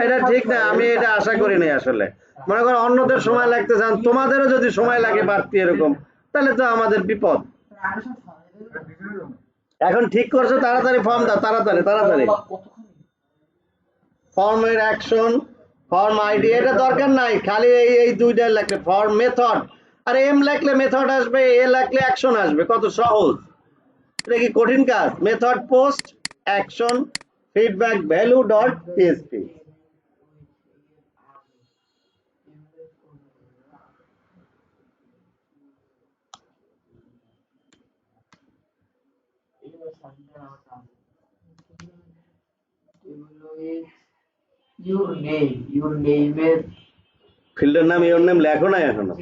এটা ঠিক না, আমি এটা আশা করি নাই। আসলে মনে করো অন্যদের সময় লাগতে চান, তোমাদেরও যদি সময় লাগে বাড়তি এরকম, তাহলে তো আমাদের বিপদ। এখন ঠিক করছো, তাড়াতাড়ি ফর্ম দাও, তাড়াতাড়ি ফর্মের অ্যাকশন, ফর্ম আইডি, এটা দরকার নাই, খালি এই দুইটা লাগলে ফর্ম মেথড, আর এম লাগলে মেথড আসবে, এ লাগলে অ্যাকশন আসবে, কত সহজ। এটা কি কঠিন কাজ? Method post action feedback value dot PHP। your name এর ফিল্ডের নাম ইওর নেম লেখো না এখনো,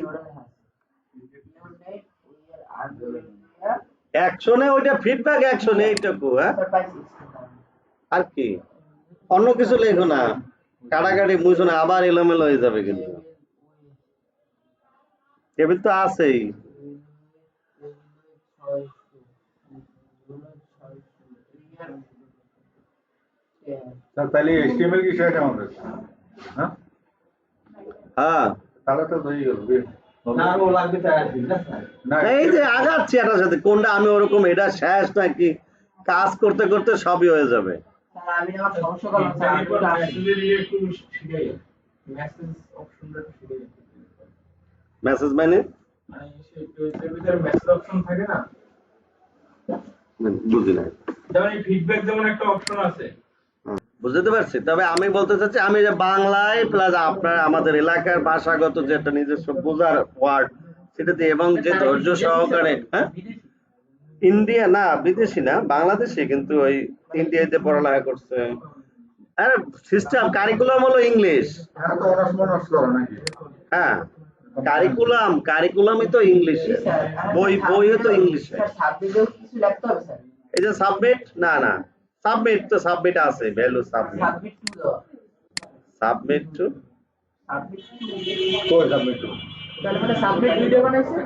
অ্যাকশনে ওইটা ফিডব্যাক অ্যাকশনে এইটুকু, হ্যাঁ আর কি, অন্য কিছু লেখো না, কাটাকাটি বুঝো না, আবার এলোমেলো হয়ে যাবে। কিন্তু টেবিল তো আছেই। তাহলে HTML কি শেষ আমাদের? হ্যাঁ হ্যাঁ, তাহলে তো হয়ে গেল। এই যে আগাচ্ছি এটার সাথে, কোনটা আমি ওরকম, এটা শেষ নাকি, কাজ করতে করতে সবই হয়ে যাবে। আমি আমার সমস্যা করলাম মেসেজ মানে থাকে না, বুঝি না, যেমন ফিডব্যাক যেমন একটা অপশন আছে, বুঝতে পারছি। তবে আমি বলতে চাচ্ছি, আমি যে বাংলায় প্লাস আপনার আমাদের এলাকার ভাষাগত যে একটা নিজস্ব বোঝার ওয়ার্ড, সেটা দিয়ে, এবং যে ধৈর্য সহকারে, হ্যাঁ ইন্ডিয়া না, বিদেশি না, বাংলাদেশি, কিন্তু ওই ইন্ডিয়াতে পড়ালেখা করছে, আরে সিস্টেম কারিকুলাম হলো ইংলিশ। হ্যাঁ তো অনার্স মনার্স করো নাকি? হ্যাঁ কারিকুলামই তো ইংলিশে, বইও তো ইংলিশে। সাবজেক্টেও কিছু লিখতে হবে স্যার। এই যে সাবমিট, না সাবমিট আছে, ভ্যালু সাবমিট সাবমিট টু দাও। সাবমিট টু সাবমিট কই সাবমিট করো? তাহলে মানে সাবমিট ভিডিও বানাইছে।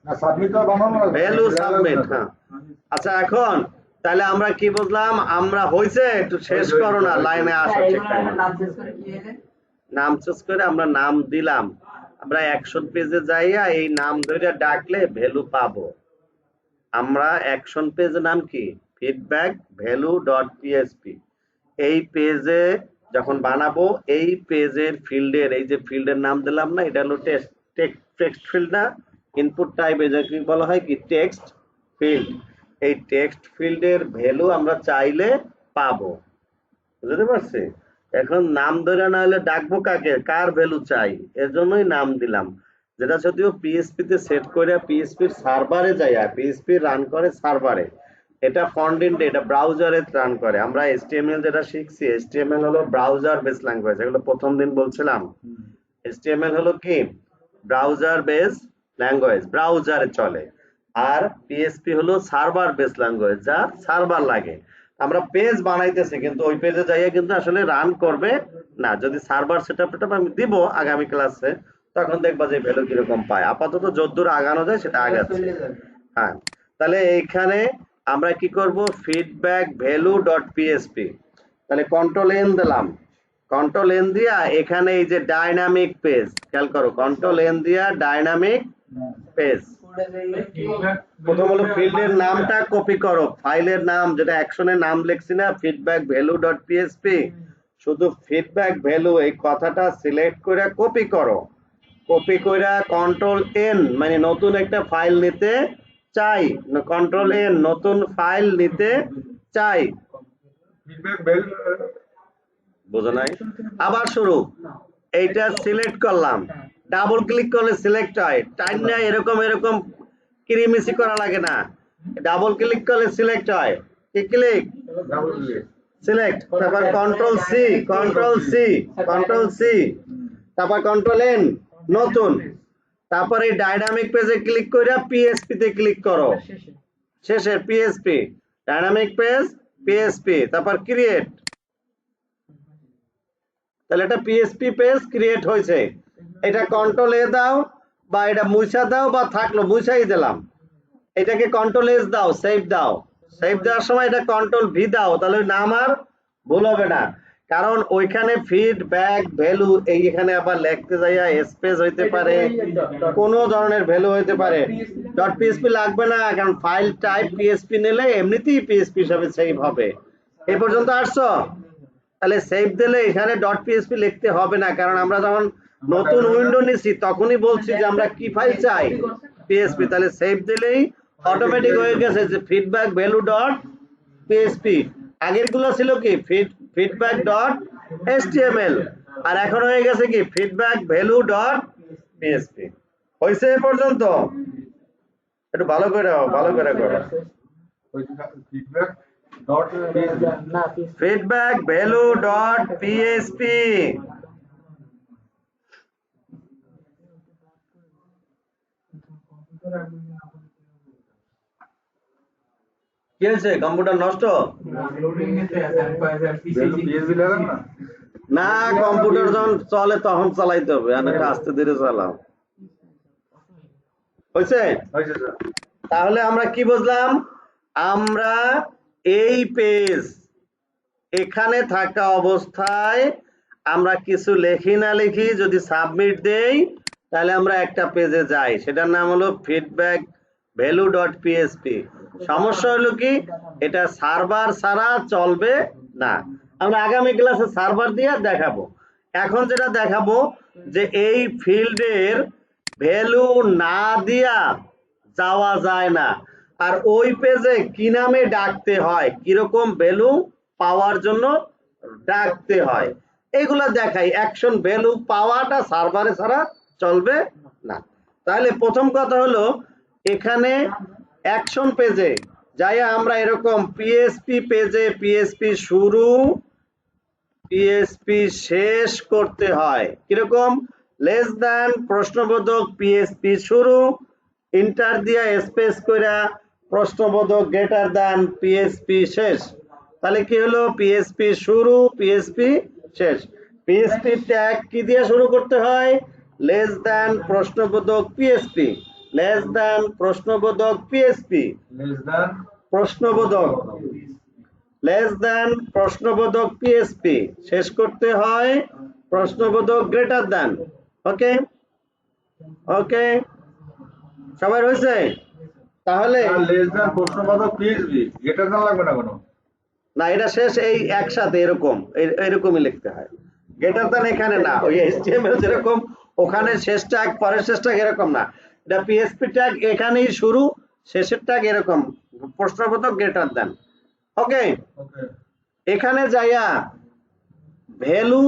না সাবমিট তো বানানো আছে। Value submit. হ্যাঁ আচ্ছা, এখন তাহলে আমরা কি বুঝলাম? আমরা হইছে একটু শেষ করো না, লাইনে আসো স্যার ঠিক এগুলো টাইমে। এখন নাম চেঞ্জ করে কি হয়েছে? নাম চুজ করে আমরা নাম দিলাম, আমরা অ্যাকশন পেজে যাইয়া এই নাম ধরে ডাকলে ভ্যালু পাবো। আমরা অ্যাকশন পেজের নাম কি? Feedback value dot PSP. এই পেজে যখন বানাবো, এই পেজের ফিল্ডের, এই যে ফিল্ডের নাম দিলাম না, এটা হলো টেক্সট ফিল্ড না, ইনপুট টাইপ, কি বলা হয় কি টেক্সট ফিল্ড। এই টেক্সট ফিল্ডের ভ্যালু আমরা চাইলে পাবো, বুঝতে পারছি? এখন নাম ধরে না হলে ডাকবো কাকে, কার ভ্যালু চাই, এর জন্যই নাম দিলাম। যেটা যদিও পিএসপি তে সেট করে পিএসপির সার্ভারে যায়, পিএসপি রান করে সার্ভারে, এটা ফ্রন্ট এন্ডে, এটা ব্রাউজারে রান করে। আমরা এইচটিএমএল যেটা শিখছি, এইচটিএমএল হলো ব্রাউজার বেস ল্যাঙ্গুয়েজ, এগুলো প্রথম দিন বলছিলাম। এইচটিএমএল হলো কি? ব্রাউজার বেস ল্যাঙ্গুয়েজ, ব্রাউজারে চলে। আর পিএসপি হলো সার্ভার বেস ল্যাঙ্গুয়েজ, যা সার্ভার লাগে। আমরা পেজ বানাইতেছি কিন্তু ওই পেজে যাইয়া কিন্তু আসলে রান করবে না। যদি সার্ভার সেটআপটা আমি দিব আগামী ক্লাসে, তখন দেখবা যে ভ্যালু কিরকম পায়। আপাতত যতদূর আগানো যায় সেটা আগাচ্ছে। হ্যাঁ, তাহলে এইখানে আমরা কি করব? ফিডব্যাক ভ্যালু ডট পিএসপি, তাহলে কন্ট্রোল এন দিলাম। কন্ট্রোল এন দিয়া এখানে এই যে ডাইনামিক পেজ, খেয়াল করো, কন্ট্রোল এন দিয়া ডাইনামিক পেজ। প্রথম হলো ফিল্ডের নামটা কপি করো, ফাইলের নাম যেটা অ্যাকশনের নাম লিখছি না, ফিডব্যাক ভ্যালু ডট পিএসপি, শুধু ফিডব্যাক ভ্যালু এই কথাটা সিলেক্ট করে কপি করো। কপি করে কন্ট্রোল এন মানে নতুন একটা ফাইল নিতে চাই, কন্ট্রোল এন নতুন ফাইল নিতে চাই। ফিডব্যাক বেল বুঝো নাই? আবার শুরু, এইটা সিলেক্ট করলাম, ডাবল ক্লিক করলে সিলেক্ট হয়, টাইম না এরকম এরকম কিরিমিসি করা লাগে না, ডাবল ক্লিক করলে সিলেক্ট হয়। কি ক্লিক? Double click. সিলেক্ট, তারপর control C, control C, control C, তারপর কন্ট্রোল এন নতুন, তারপর এই ডাইনামিক পেজে ক্লিক করে পিএসপি তে ক্লিক করো, শেষে পিএসপি, ডাইনামিক পেজ পিএসপি, তারপর ক্রিয়েট। তাহলে এটা পিএসপি পেজ ক্রিয়েট হয়েছে। এটা কন্ট্রোল এ দাও, বা এটা মুছা দাও, বা থাকলো মুছাই দিলাম। এটাকে কন্ট্রোল এস দাও, সেভ দাও। সেভ দেওয়ার সময় এটা কন্ট্রোল ভি দাও, তাহলে নাম আর ভুল হবে না। কারণ ওইখানে ফিডব্যাক ভ্যালু, এই এখানে আবার লিখতে যাইয়া স্পেস হইতে পারে, কোনো ধরনের ভ্যালু হইতে পারে। ডট পিএসপি লাগবে না, কারণ ফাইল টাইপ পিএসপি নিলে এমনিতেই পিএসপি হিসাবে সেভ হবে। এই পর্যন্ত আসছো? তাহলে সেভ দিলে এখানে ডট পিএসপি লিখতে হবে না, কারণ আমরা যখন নতুন উইন্ডো নিছি তখনই বলছি যে আমরা কি ফাইল চাই, পিএসপি। তাহলে সেভ দিলেই অটোমেটিক হয়ে গেছে যে ফিডব্যাক ভ্যালু ডট পিএসপি। আগের গুলো ছিল কি ফিডব্যাক ডট এইচটিএমএল, আর এখন হয়ে গেছে কি ফিডব্যাক ভ্যালু ডট পিএসপি। হয়েছে এ পর্যন্ত? একটু ভালো করে করো। ওই ফিডব্যাক ডট না ফিডব্যাক ভ্যালু ডট পিএসপি। কি হয়েছে? কম্পিউটার নষ্ট? পিএসবি লাগান না? না, কম্পিউটার যখন চলে তখন চালাইতে হবে, অনেকটা আস্তে ধীরে চালাও। হয়েছে? হয়েছে স্যার। তাহলে আমরা কি বুঝলাম? আমরা এই পেজ এখানে থাকা অবস্থায় আমরা কিছু লেখি না লিখি যদি সাবমিট দেই, তাহলে আমরা একটা পেজে যাই, সেটার নাম হলো ফিডব্যাক ভ্যালু ডট পিএসপি। সমস্যা হলো কি, এটা সার্ভার ছাড়া চলবে না। আমরা আগামী ক্লাসে সার্ভার দিয়ে দেখাবো। এখন যেটা দেখাবো যে এই ফিল্ডের ভ্যালু না দিয়া যাওয়া যায় না, আর ওই পেজে কি নামে ডাকতে হয়, কিরকম ভ্যালু পাওয়ার জন্য ডাকতে হয়, এগুলো দেখাই। অ্যাকশন ভ্যালু পাওয়াটা সার্ভারে ছাড়া চলবে না। তাহলে প্রথম কথা হলো, এখানে অ্যাকশন পেজে যাই আমরা এরকম পিএসপি পেজে পিএসপি শুরু পিএসপি শেষ করতে হয় কিরকম লেস দ্যান প্রশ্নবোধক পিএসপি শুরু ইন্টার দিয়া স্পেস কইরা প্রশ্নবোধক গ্রেটার দ্যান পিএসপি শেষ তাহলে কি হলো পিএসপি শুরু পিএসপি শেষ পিএসপি ট্যাগ কি দিয়ে শুরু করতে হয় লেস দ্যান প্রশ্নবোধক পিএসপি লেস দ্যান প্রশ্নবোধক পিএসপি লেস দ্যান প্রশ্নবোধক লেস দ্যান প্রশ্নবোধক পিএসপি শেষ করতে হয় প্রশ্নবোধক গ্রেটার দ্যান ওকে ওকে সবাই হয়েছে তাহলে লেস দ্যান প্রশ্নবোধক পিএসবি গ্রেটার দ্যান লাগবে না কোনো না এটা শেষ এই একসাথে এরকম এরকমই লিখতে হয় গ্রেটার দ্যান এখানে না ওই এইচটিএমএল যেরকম ওখানে শেষ ট্যাগ পরের শেষ ট্যাগ এরকম না এটা পিএসপি ট্যাগ এখানেই শুরু শেষের ট্যাগ এরকম প্রশ্নবোধক গ্রেটার দ্যান ওকে ওকে এখানে যাইয়া ভ্যালু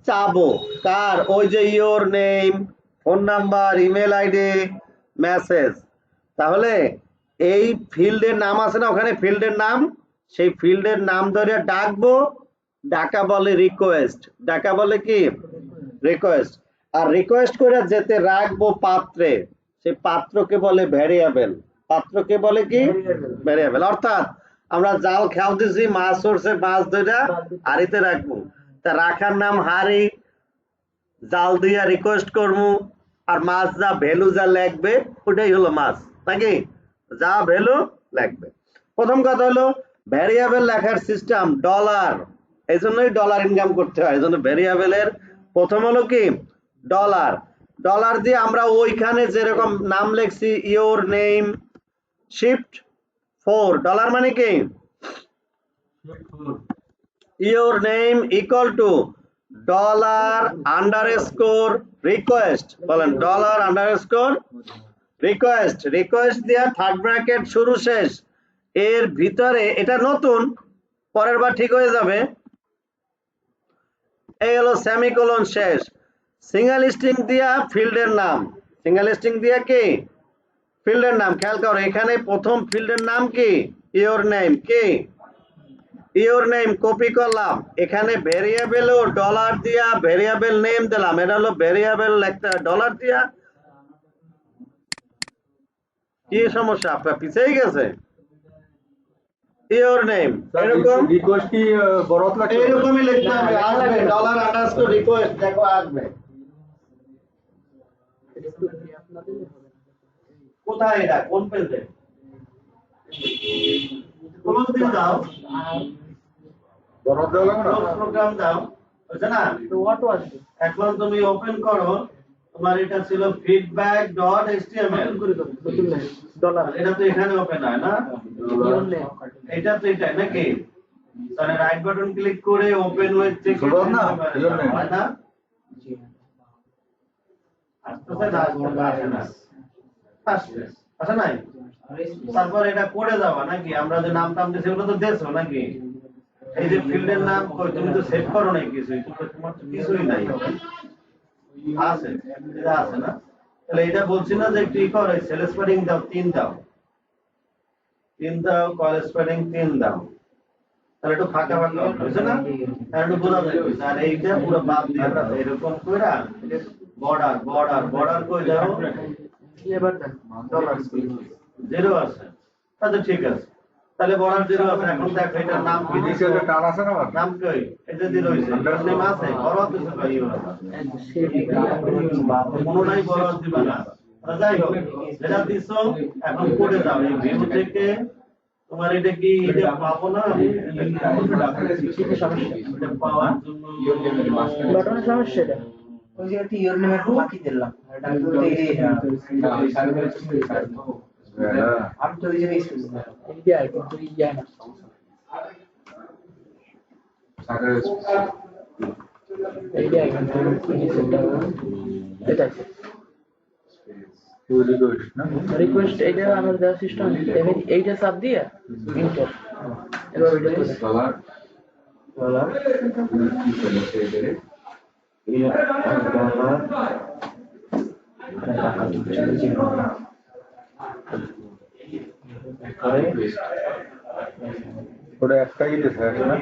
চাবো কার ওই যে your name phone number email ID message তাহলে এই ফিল্ডের নাম আছে না ওখানে ফিল্ডের নাম সেই ফিল্ডের নাম ধরে ডাকবো ডাকা বলে রিকোয়েস্ট ডাকা বলে কি রিকোয়েস্ট আর রিকোয়েস্ট করে যেতে রাখবো পাত্রে সেই পাত্রকে বলে ভ্যারিয়েবল পাত্রকে বলে কি ভ্যারিয়েবল অর্থাৎ আমরা জাল খেয়াল দিছি মাছ ধরছে মাছ ধরে হাড়িতে রাখবো তা রাখার নাম হাড়ি জাল দিয়া রিকোয়েস্ট করবো আর মাছ যা ভ্যালু যা লাগবে ওটাই হলো মাছ নাকি যা ভ্যালু লাগবে প্রথম কথা হলো ভ্যারিয়েবল লেখার সিস্টেম ডলার এই জন্যই ডলার ইনকাম করতে হয় এই জন্য ভ্যারিয়েবলের প্রথম হলো কি ডলার ডলার দিয়ে আমরা ওইখানে যেরকম নাম লিখছি ইওর নেম শিফট 4 ডলার মানে কি your name equal to dollar underscore request বলেন dollar underscore request request দিয়া থার্ড ব্র্যাকেট শুরু শেষ এর ভিতরে এটা নতুন পরের বার ঠিক হয়ে যাবে এই হলো সেমিকোলন শেষ সিঙ্গেল স্ট্রিং দিয়া ফিল্ডের নাম সিঙ্গেল স্ট্রিং দিয়া কি ফিল্ডের নাম খেয়াল করো এখানে প্রথম ফিল্ডের নাম কি your name কি your name কপি করলাম এখানে ভেরিয়েবল ও ডলার দিয়া ভেরিয়েবল নেম দিলাম এটা হলো ভেরিয়েবল একটা ডলার দিয়া কি সমস্যা আপনার পিছিয়ে গেছে your name এরকম রিকোয়েস্ট কি বড় হাত লাগবে এরকমই লিখতে হবে আসবে ডলার আন্ডারস্কোর রিকোয়েস্ট দেখো আসবে কোথায় এটা কোন পেজে ক্লোজ দিন দাও বড় হাত দেওয়া লাগবে না ক্লোজ প্রোগ্রাম দাও বুঝছ না তো what was it? এখন তুমি ওপেন করো তোমার এটা ছিল feedback.html ডলার এটা তো এখানে ওপেন হয় না এটা তো এটা নাকি তাহলে রাইট বাটন ক্লিক করে ওপেন উইথ থেকে ছোট না? হয় না আসছে না আসছে আচ্ছা নাই তারপর এটা করে যাওয়া নাকি আমরা যে নাম টাম দিয়েছি ওগুলো তো দেছো নাকি এই যে ফিল্ডের নাম কই তুমি তো সেভ করো নাই কিছুই তোমার তো কিছুই নাই আছে এটা আছে না তাহলে এটা বলছি না যে একটু ই করো সেল স্প্রেডিং দাও 3 দাও 3 দাও কল স্প্রেডিং 3 দাও তাহলে একটু ফাঁকা ফাঁকা বুঝছো না তাহলে একটু বোঝা যাবে আর এইটা পুরো বাদ দিয়ে দাও এরকম কইরা বর্ডার বর্ডার বর্ডার কই দাও এবার দেন ডলার জিরো আছে আচ্ছা ঠিক আছে তাহলে বর্ডার জিরো আছে এখন দেখো এটার নাম কি নিচে দিছো একটা টান আছে না আমার নাম কই এই যে জিরো হইছে নেম আছে বড় কিছু কই মনে নাই বড় দিবা না যাই হোক যেটা দিছো এখন কোডে যাও এই ভিউ থেকে তোমার এটা কি এটা পাবো না আমি এটা পাওয়ার জন্য বাটনের সমস্যা এটা ওই যে একটু ইওর নেমে একটু বাকি দিলাম এটা আমি তো এই আমি তো এই যে ইউজ করছি ইন্ডিয়া কিন্তু ইন্ডিয়া না ইন্ডিয়া কিন্তু এটা রিকোয়েস্ট না রিকোয়েস্ট এটা আমার দেওয়ার সিস্টেম এইটা সাব দিয়ে ইন্টার এবার ওইটা ডলার ডলার ওটা একটাই দিতে হ্যাশ না,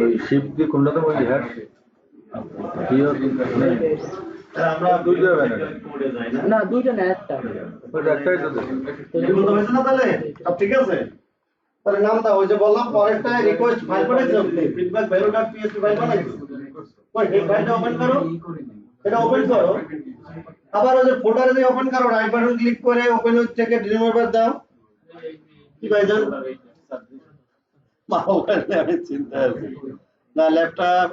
ওই শিফট দিয়ে কোনটাতে ওই হ্যাশ আমরা দুইটা হবে না, না দুইটা না একটা। ওটা একটাই তো দেবে। বুঝতে পেরেছো না তাহলে? সব ঠিক আছে? তাহলে নাম দাও, ওই যে বললাম পরেরটা রিকোয়েস্ট ফাইল পাঠাইছো, ফিডব্যাক ভ্যালু.php ফাইল বানাইছো। ওই ফাইলটা ওপেন করো, এটা ওপেন করো, আবার ওই যে ফোল্ডারে দিয়ে ওপেন করো, রাইট বাটন ক্লিক করে ওপেন উইথ থেকে রিমুভার দাও। কি ভাইজান? আমি চিন্তা আছি না, ল্যাপটপ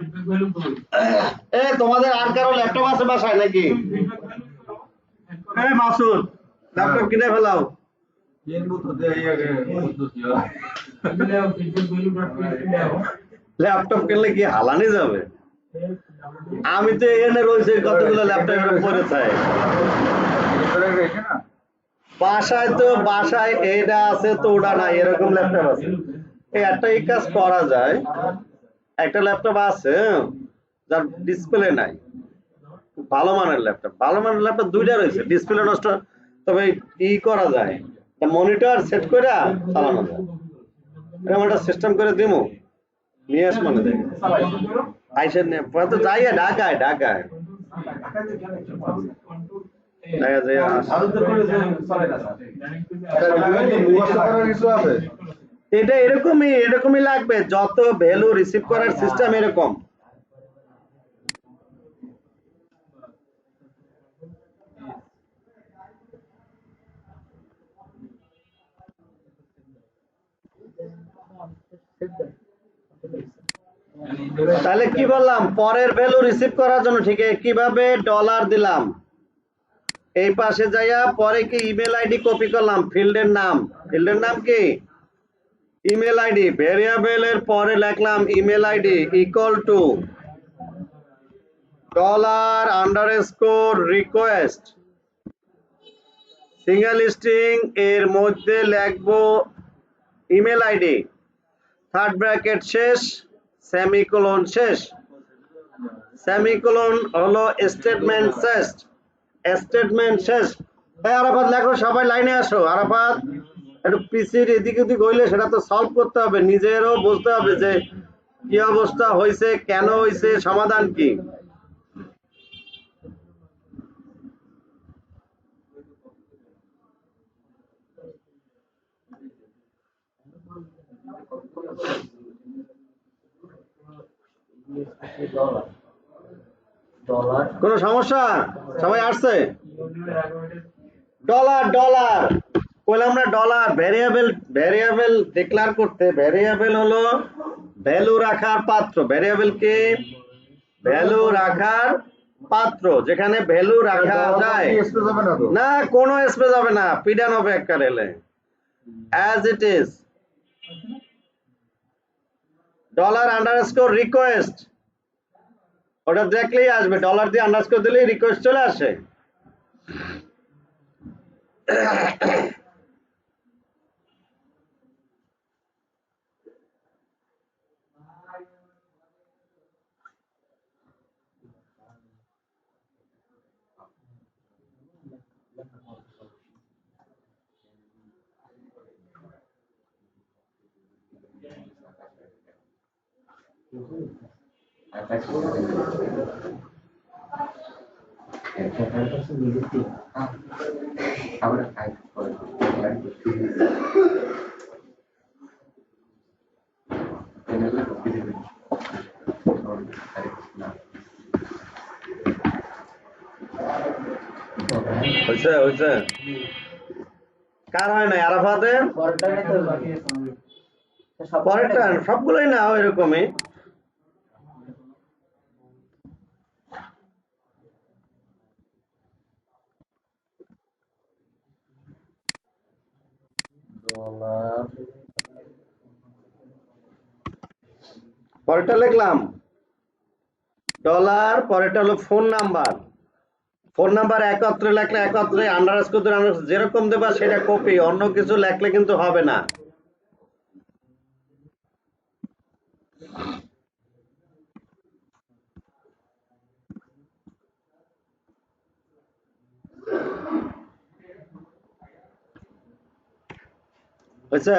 তোমাদের আর কারো ল্যাপটপ আছে বাসায় নাকি? মাসুদ, ল্যাপটপ কিনে ফেলাও। কিনবো তো দেই আগে বুঝছি। ল্যাপটপ কিনলে কি হালানি যাবে? আমি তো এখানে রয়েছে কতগুলো ল্যাপটপ পরে চাই। না বাসায় তো বাসায় এটা আছে তো ওটা নাই, এরকম ল্যাপটপ আছে। এই কাজ করা যায়, একটা ল্যাপটপ আছে যার ডিসপ্লে নাই, ভালো মানের ল্যাপটপ, ভালো মানের ল্যাপটপ দুইটা রয়েছে, ডিসপ্লে নষ্ট, তবে করা যায়, মনিটর সেট করে চালানো যায়, এরকম একটা সিস্টেম করে দিমু, নিয়ে আস মানে দেখে আইসেন তো যাই ঢাকায় ঢাকায় এটা এরকমই লাগবে, যত ভ্যালু রিসিভ করার সিস্টেম এরকম। তাহলে কি বললাম, পরের ভ্যালু রিসিভ করার জন্য ঠিক কিভাবে ডলার দিলাম, এই পাশে যাইয়া পরে কি ইমেল আইডি কপি করলাম, ফিল্ডের নাম কি ইমেল আইডি, ভেরিয়েবল এর পরে লিখলাম email ID equal to $_request single string এর মধ্যে লিখবো ইমেল আইডি, থার্ড ব্র্যাকেট শেষ, সেমিকোলন শেষ, সেমিকোলন হলো স্টেটমেন্ট শেষ। আরাফাত লেখো, সবাই লাইনে আসো। আরাফাত একটু পিসির এদিক ওদিক হইলে সেটা তো সলভ করতে হবে, নিজেরও বুঝতে হবে যে কি অবস্থা হয়েছে, কেন হয়েছে, সমাধান কি। কোন সমস্যা? সবাই আসছে? ডলার বললাম না, ডলার ভ্যারিয়েবল ডিক্লেয়ার করতে, ভ্যারিয়েবল হলো ভ্যালু রাখার পাত্র, ভ্যারিয়েবলকে ভ্যালু রাখার পাত্র, যেখানে ভ্যালু রাখা যায় না, কোনো স্পেস হবে না, পিডান হবে একবারে অ্যাজ ইট ইজ। $_request ওটা দেখলেই আসবে, ডলার দিয়ে আন্ডারস্কোর দিলেই রিকোয়েস্ট চলে আসে। হয়েছে কার হয় নাই? আরাফাতের পরেরটা সবগুলোই না এরকমই। পরেরটা লিখলাম ডলার, পরেরটা হলো ফোন নাম্বার একত্রে লেখলে একত্রে, আন্ডারস্কোর যেরকম দেবা সেটা কপি, অন্য কিছু লেখলে কিন্তু হবে না। হয়েছে?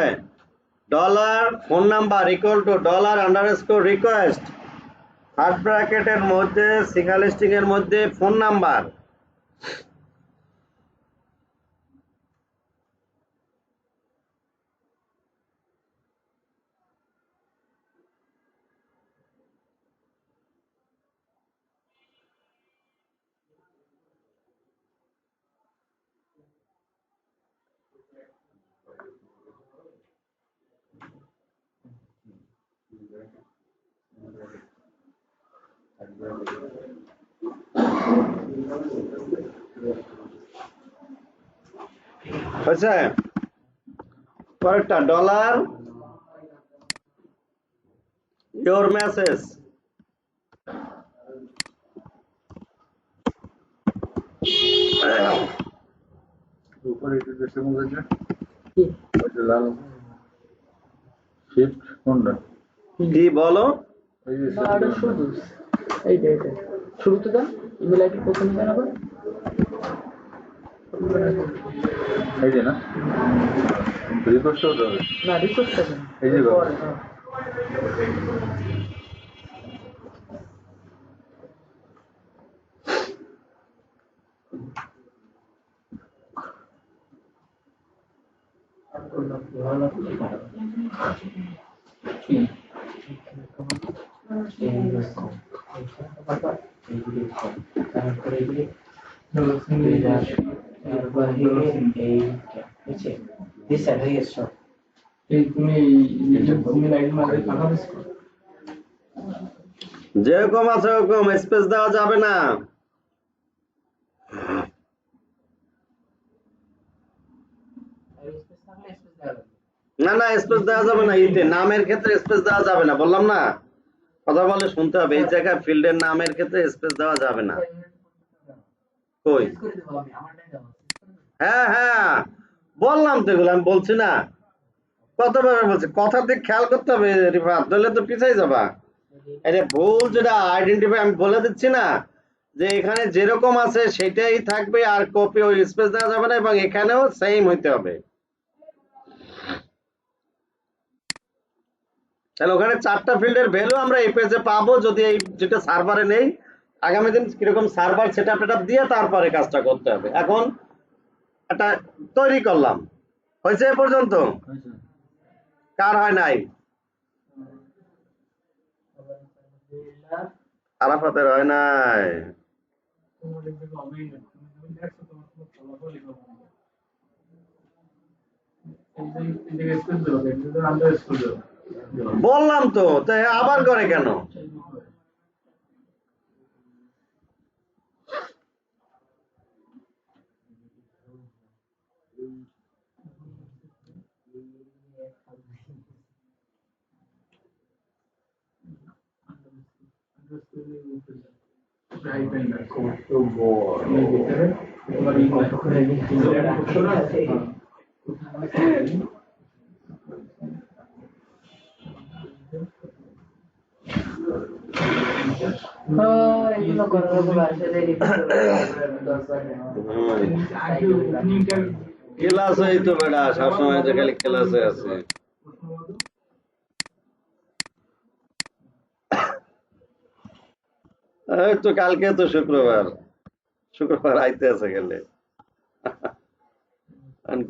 Dollar phone number equal to dollar underscore request heart ব্র্যাকেটের মধ্যে সিঙ্গেল স্ট্রিং এর মধ্যে ফোন নাম্বার। হয়েছে? পরেরটা ডলার ইয়োর মেসেজ। উপরে এটা দেশে মধ্যে কি? ওইটা লাল শিফট কোনটা? কি বলো? এই যে না, এটা শুধু এইটা শুরুতে দেন, ইমেল আইডি প্রথমে দেন আবার। এই যে না রিকোয়েস্ট হতে হবে। না, রিকোয়েস্ট দেন। এই যে বাবা। পরে, হ্যাঁ। যেরকম আছে ওরকম স্পেস দেওয়া যাবে না। না না, স্পেস দেওয়া যাবে না। ইতে নামের ক্ষেত্রে স্পেস দেওয়া যাবে না, বললাম না। কথা বলে শুনতে হবে। এই জায়গায় ফিল্ডের নামের ক্ষেত্রে স্পেস দেওয়া যাবে না। কই? হ্যাঁ হ্যাঁ, বললাম তো এগুলো, আমি বলছি না কতবার বলছি। কথার দিক খেয়াল করতে হবে রিফাত, নইলে তো পিছাই যাবা। আরে ভুল যেটা আইডেন্টিফাই আমি বলে দিচ্ছি না, যে এখানে যেরকম আছে সেটাই থাকবে, আর কপি ওই স্পেস দেওয়া যাবে না, এবং এখানেও সেম হইতে হবে। তাহলে ওখানে 4টা ফিল্ডের ভ্যালু আমরা এই পেজে পাবো, যদি এই যেটা সার্ভারে নেই। আগামী দিন কিরকম সার্ভার সেটআপ দিয়ে তারপরে কাজটা করতে হবে। এখন এটা তৈরি করলাম, হয়েছে এ পর্যন্ত? কার হয় নাই? আরাফাতের হয় নাই। বললাম তো, তাই আবার করে কেন? এগুলো করার পর আসলে ক্লাস এই তো বেটা, সবসময় যে খালি ক্লাসে আছে। এই তো কালকে তো শুক্রবার, শুক্রবার আইতে আছে গেলে।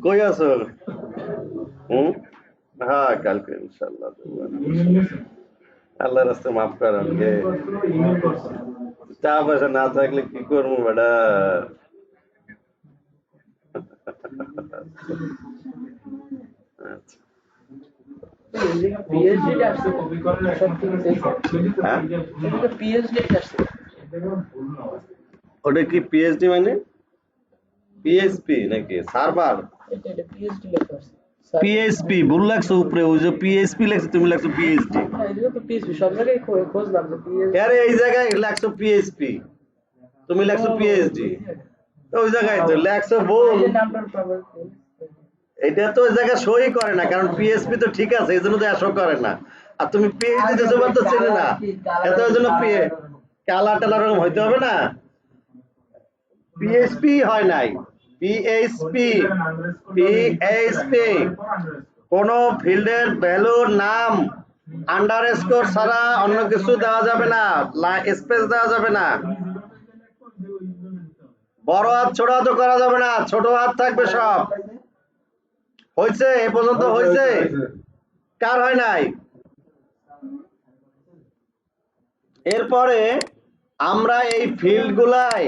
কই আছো? হ্যাঁ, কালকে ইনশাল্লাহ। আল্লাহ রাস্তে মাফ করেন গে। টাকা পয়সা না থাকলে কি করবো বেটা? আচ্ছা। ওটা কি পিএইচডি মানে? পিএইচপি নাকি সার্ভার? পিএইচপি ভুল লাগছে উপরে, ওই যে পিএইচপি লাগছে, তুমি লাগছো পিএইচডি। আরে এই জায়গায় লাগছো পিএইচপি, তুমি লাগছো পিএইচডি। ওই জায়গায় তো লাগছো ভুল। এটা তো ওই জায়গায় সই করে না, কারণ পিএইচপি তো ঠিক আছে, এই জন্য তো শো করে না। আর তুমি পিএইচডি দিতে পারতো চেনে না, এত ওই জন্য কালা টালা রকম হইতে হবে না। পিএইচপি হয় নাই, পিএইচপি, পিএইচপি কোন ফিল্ডের ভ্যালুর নাম আন্ডারস্কোর ছাড়া অন্য কিছু দেওয়া যাবে না, স্পেস দেওয়া যাবে না, বড় হাত ছোট হাত করা যাবে না, ছোট হাত থাকবে সব। হয়েছে? এ পর্যন্ত হয়েছে? কার হয় নাই? এরপরে আমরা এই ফিল্ড গুলায়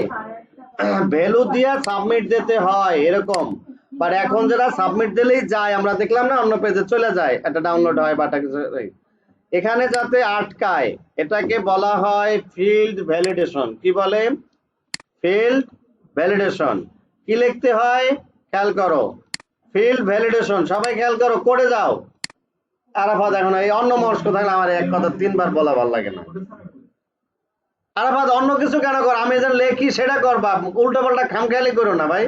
ভ্যালু দিয়ে সাবমিট দিতে হয় এরকম, বাট এখন যারা সাবমিট দিলেই যায়, আমরা দেখলাম না অন্য পেজে চলে যায়, এটা ডাউনলোড হয় বা এখানে যাতে আটকায়, এটাকে বলা হয় ফিল্ড ভ্যালিডেশন। কি বলে? Field validation. কি লিখতে হয় খেয়াল করো, ফিল্ড ভ্যালিডেশন। সবাই খেয়াল করো, করে যাও। আরাফাত এখন এই অন্য মর্স কোথায়, আমার এক কথা 3 বার বলা ভালো লাগে না। আরাফাত অন্য কিছু কেন কর, আমি যেন লেখি সেটা করবা, উল্টো পাল্টা খামখেয়ালি করো না ভাই।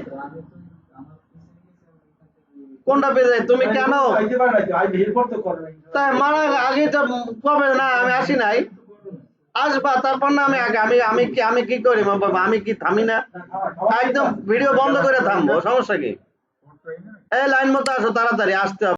কোনটা পেজে তুমি কেন তাই মারা আগে তো কবে না আমি আসি নাই, আসবা তারপর না আমি আগে আমি কি করি আমি কি থামি না, একদম ভিডিও বন্ধ করে থামবো, সমস্যা কি? এই লাইন মতো আসো, তাড়াতাড়ি আসতে হবে।